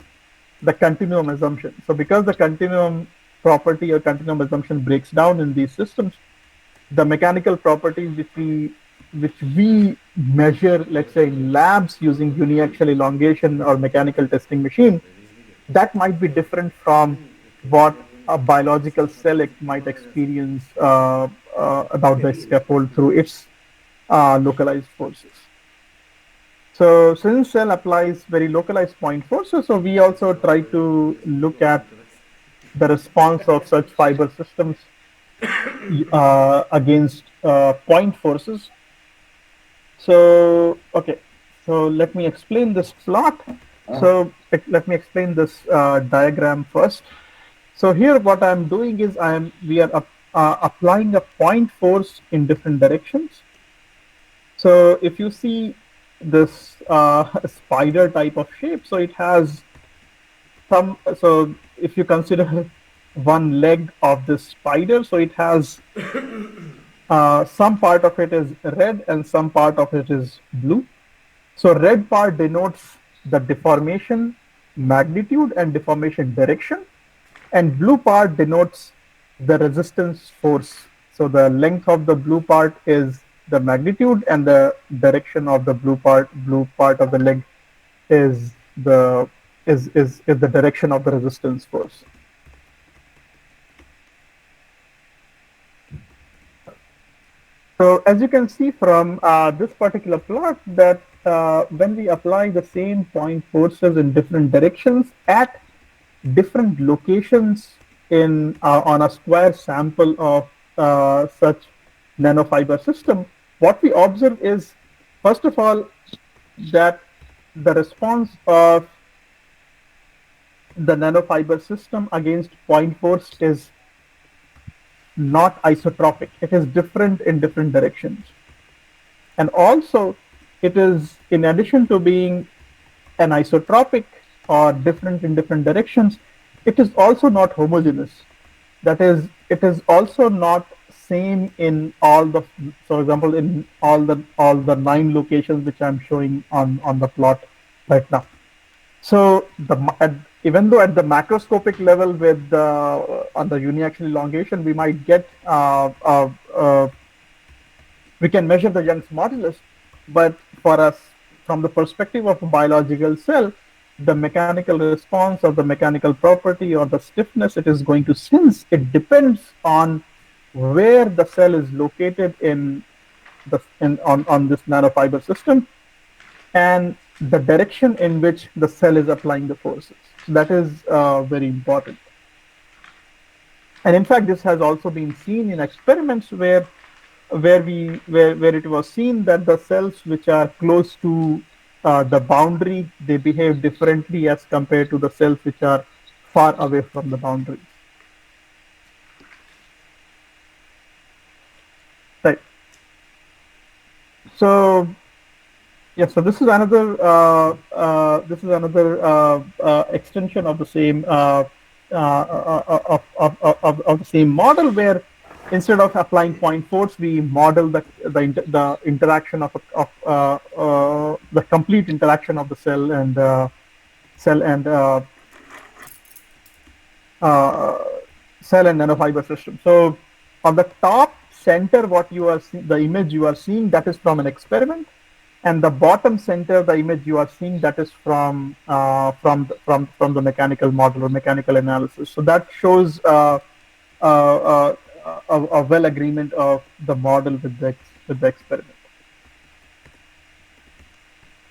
the continuum assumption. So because the continuum property or continuum assumption breaks down in these systems, the mechanical properties which we measure, let's say in labs using uniaxial elongation or mechanical testing machine, that might be different from what a biological cell might experience about the scaffold through its localized forces. So since cell applies very localized point forces, so we also try to look at the response of such fiber systems against point forces. So, okay, so let me explain this plot. So let me explain this diagram first. So here what I'm doing is we are applying a point force in different directions. So if you see this spider type of shape, so it has some, so if you consider one leg of this spider, so it has some part of it is red and some part of it is blue. So red part denotes the deformation magnitude and deformation direction, and blue part denotes the resistance force. So the length of the blue part is the magnitude, and the direction of the blue part of the leg is the direction of the resistance force. So as you can see from this particular plot, that when we apply the same point forces in different directions at different locations in on a square sample of such nanofiber system, what we observe is, first of all, that the response of the nanofiber system against point force is not isotropic. It is different in different directions. And also, it is, in addition to being anisotropic or different in different directions, it is also not homogeneous. That is, it is also not same in all the, for example, in all the 9 locations which I'm showing on the plot right now. So even though at the macroscopic level with on the uniaxial elongation, we might get we can measure the Young's modulus, but for us, from the perspective of a biological cell, the mechanical response or the mechanical property or the stiffness it is going to sense, it depends on where the cell is located on this nanofiber system, and the direction in which the cell is applying the forces. So that is very important. And in fact, this has also been seen in experiments where it was seen that the cells which are close to the boundary, they behave differently as compared to the cells which are far away from the boundary. Right. So yeah, so this is another extension of the same of the same model, where instead of applying point force, we model the interaction of the complete interaction of the cell and nanofiber system. So on the top center, what you are seeing, the image you are seeing, that is from an experiment, and the bottom center, the image you are seeing, that is from the mechanical model or mechanical analysis. So that shows a well agreement of the model with the experiment.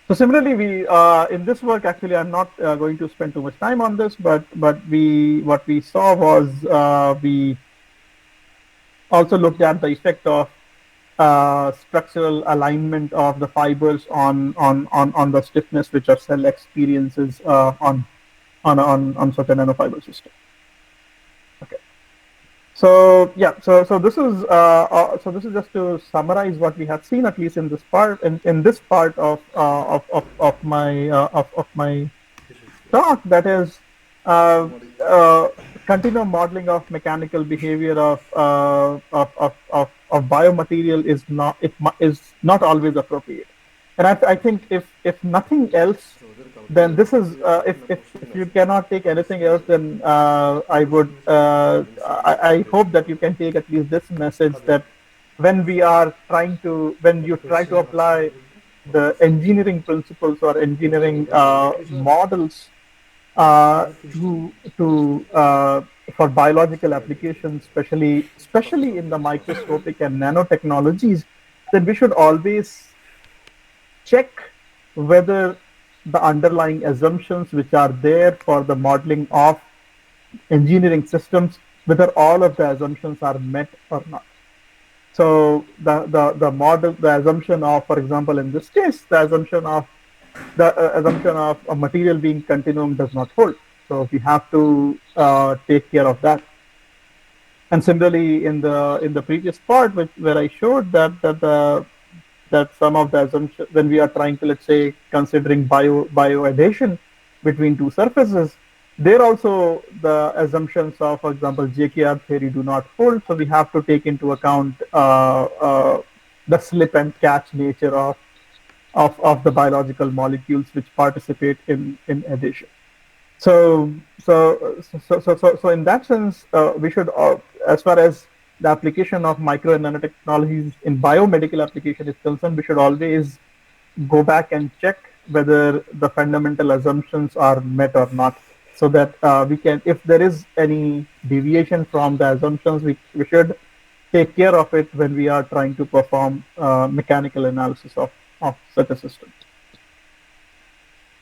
So similarly, we in this work, actually, I'm not going to spend too much time on this, but what we saw was we also looked at the effect of structural alignment of the fibers on the stiffness which a cell experiences on such a nanofiber system. Okay. So yeah, so this is just to summarize what we have seen, at least in this part, in this part of my talk. That is, uh, uh, continuum modeling of mechanical behavior of biomaterial is not always appropriate. And I think if nothing else, then this is if you cannot take anything else, then I hope that you can take at least this message, that when you try to apply the engineering principles or engineering models to for biological applications, especially in the microscopic and nanotechnologies, then we should always check whether the underlying assumptions which are there for the modeling of engineering systems, whether all of the assumptions are met or not. So the assumption of, for example, in this case, the assumption of a material being continuum does not hold. So we have to take care of that. And similarly, in the previous part, where I showed that some of the assumptions, when we are trying to, let's say, considering bioadhesion between two surfaces, there also the assumptions of, for example, JKR theory do not hold. So we have to take into account the slip and catch nature of the biological molecules which participate in adhesion. So in that sense, we should, as far as the application of micro and nanotechnologies in biomedical application is concerned, we should always go back and check whether the fundamental assumptions are met or not, so that we can, if there is any deviation from the assumptions, we should take care of it when we are trying to perform mechanical analysis of such a system.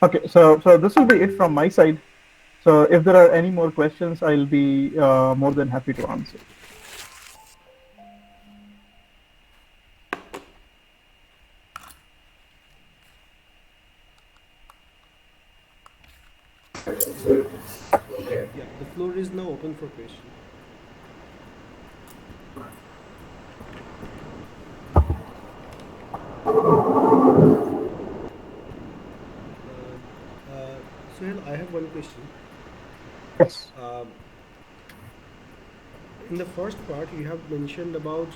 Okay, so this will be it from my side. So if there are any more questions, I'll be more than happy to answer. Yeah, the floor is now open for question. Suhail, I have one question. Yes. In the first part, you have mentioned about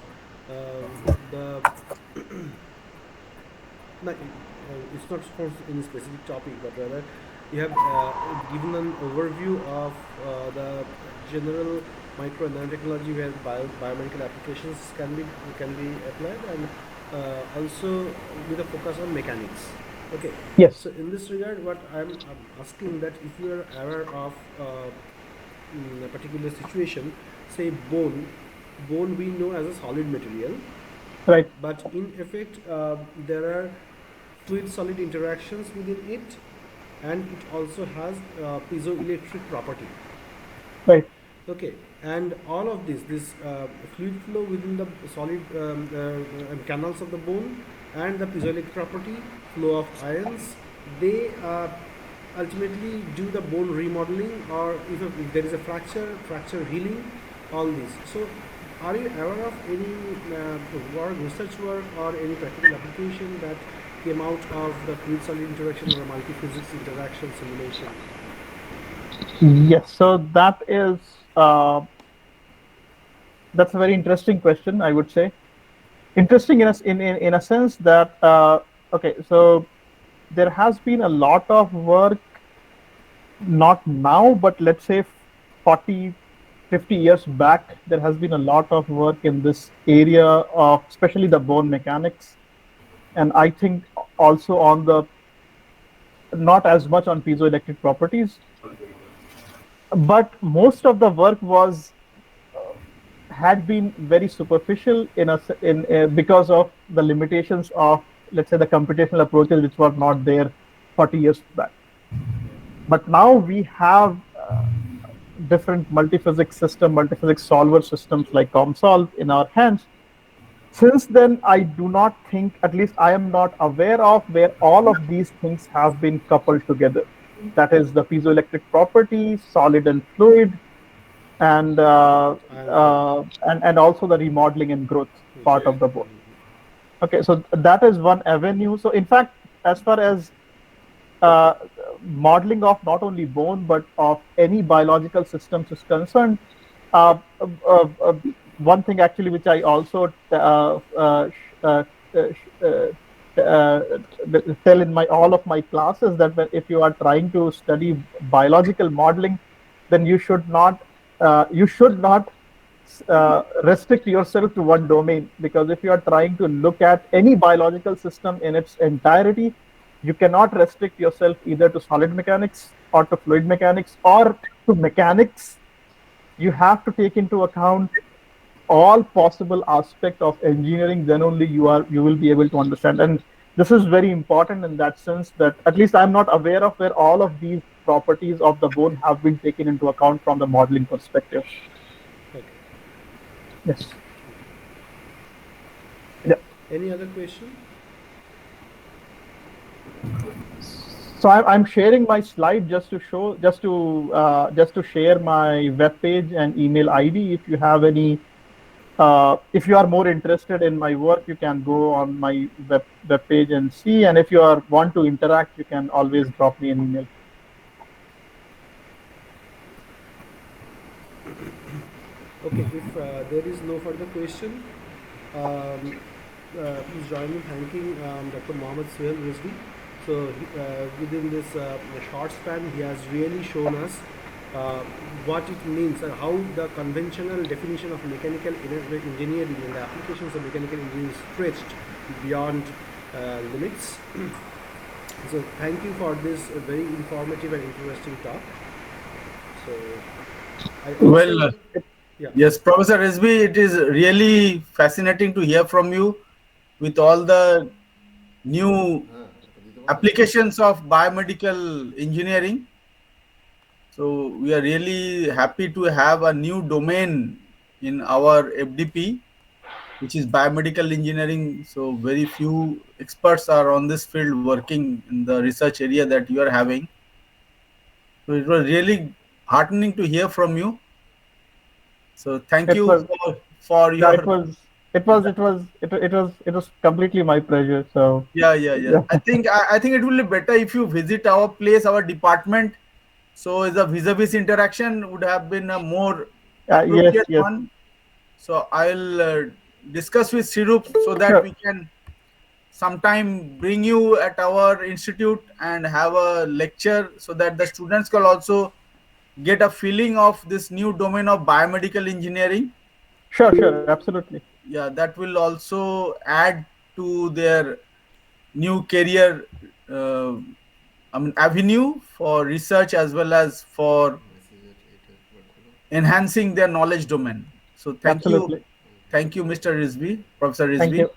the no, it's not for any specific topic, but rather you have given an overview of the general micro and nanotechnology where biomedical applications can be applied, and also with a focus on mechanics. Okay. Yes. So in this regard, what I'm asking, that if you are aware of a particular situation, say bone we know as a solid material, Right. but in effect there are fluid solid interactions within it, and it also has piezoelectric property. Right. Okay, and all of this fluid flow within the solid canals of the bone and the piezoelectric property, flow of ions, they ultimately do the bone remodeling, or if there is a fracture healing, all these. So are you aware of any research work or any practical application that came out of the fluid solid interaction or multi-physics interaction simulation? Yes. So that's a very interesting question, I would say. Interesting in a sense that okay, so there has been a lot of work, not now, but let's say 40, 50 years back, there has been a lot of work in this area of especially the bone mechanics, and I think also on the, not as much on piezoelectric properties, but most of the work had been very superficial because of the limitations of, let's say, the computational approaches which were not there 40 years back. But now we have different multiphysics solver systems like COMSOLVE in our hands. Since then, I do not think, at least I am not aware of, where all of these things have been coupled together. That is the piezoelectric properties, solid and fluid, and also the remodeling and growth part of the bone. Okay, so that is one avenue. So in fact, as far as uh, modeling of not only bone but of any biological systems is concerned, uh, uh, uh, uh, one thing actually which I also uh, uh, tell in my all of my classes that if you are trying to study biological modeling, then you should not restrict yourself to one domain, because if you are trying to look at any biological system in its entirety, you cannot restrict yourself either to solid mechanics or to fluid mechanics or to mechanics. You have to take into account all possible aspect of engineering, then only you will be able to understand. And this is very important in that sense, that at least I'm not aware of where all of these properties of the bone have been taken into account from the modeling perspective. Okay. Yes. Yeah. Any other question? So I'm sharing my slide just to show, just to share my web page and email ID. If you have any, if you are more interested in my work, you can go on my web page and see. And if you want to interact, you can always drop me an email. Okay, if there is no further question, please join me thanking Dr. Mohammad Suhail Rizvi. So within this short span, he has really shown us what it means and how the conventional definition of mechanical engineering and the applications of mechanical engineering stretched beyond limits. So thank you for this very informative and interesting talk. So I also, Well, yeah. yes, Professor Rizvi, it is really fascinating to hear from you with all the new applications of biomedical engineering. So we are really happy to have a new domain in our FDP, which is biomedical engineering. So very few experts are on this field working in the research area that you are having. So it was really heartening to hear from you. So thank It you was, for yeah, your it was completely my pleasure. So yeah. yeah, I think it will be better if you visit our place, our department. So the vis-a-vis interaction would have been a more yes, appropriate yes, one. So I'll discuss with Sirup so that sure. we can sometime bring you at our institute and have a lecture so that the students can also get a feeling of this new domain of biomedical engineering. Sure, absolutely. Yeah, that will also add to their new career uh, avenue for research as well as for enhancing their knowledge domain. So Absolutely. thank you, Mr. Rizvi, Professor Thank Rizvi. you.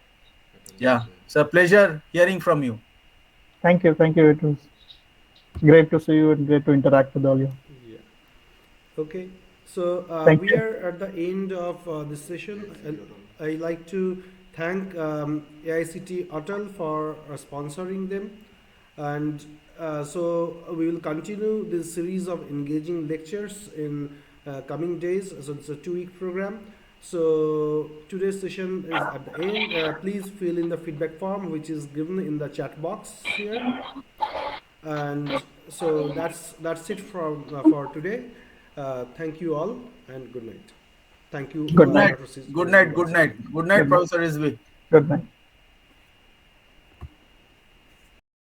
Yeah, it's a pleasure hearing from you. Thank you. It was great to see you and great to interact with all you. Yeah. Okay. So Thank we you. are at the end of this session. And I like to thank AICT Atal for sponsoring them. And so we will continue this series of engaging lectures in coming days. So it's a 2-week program. So today's session is at the end. Please fill in the feedback form which is given in the chat box here. And so that's it for today. Thank you all and good night. Thank you, Good Good night. night. Dr. Good Rizvi night. also. Good night, Good night. Professor Rizvi. Good night.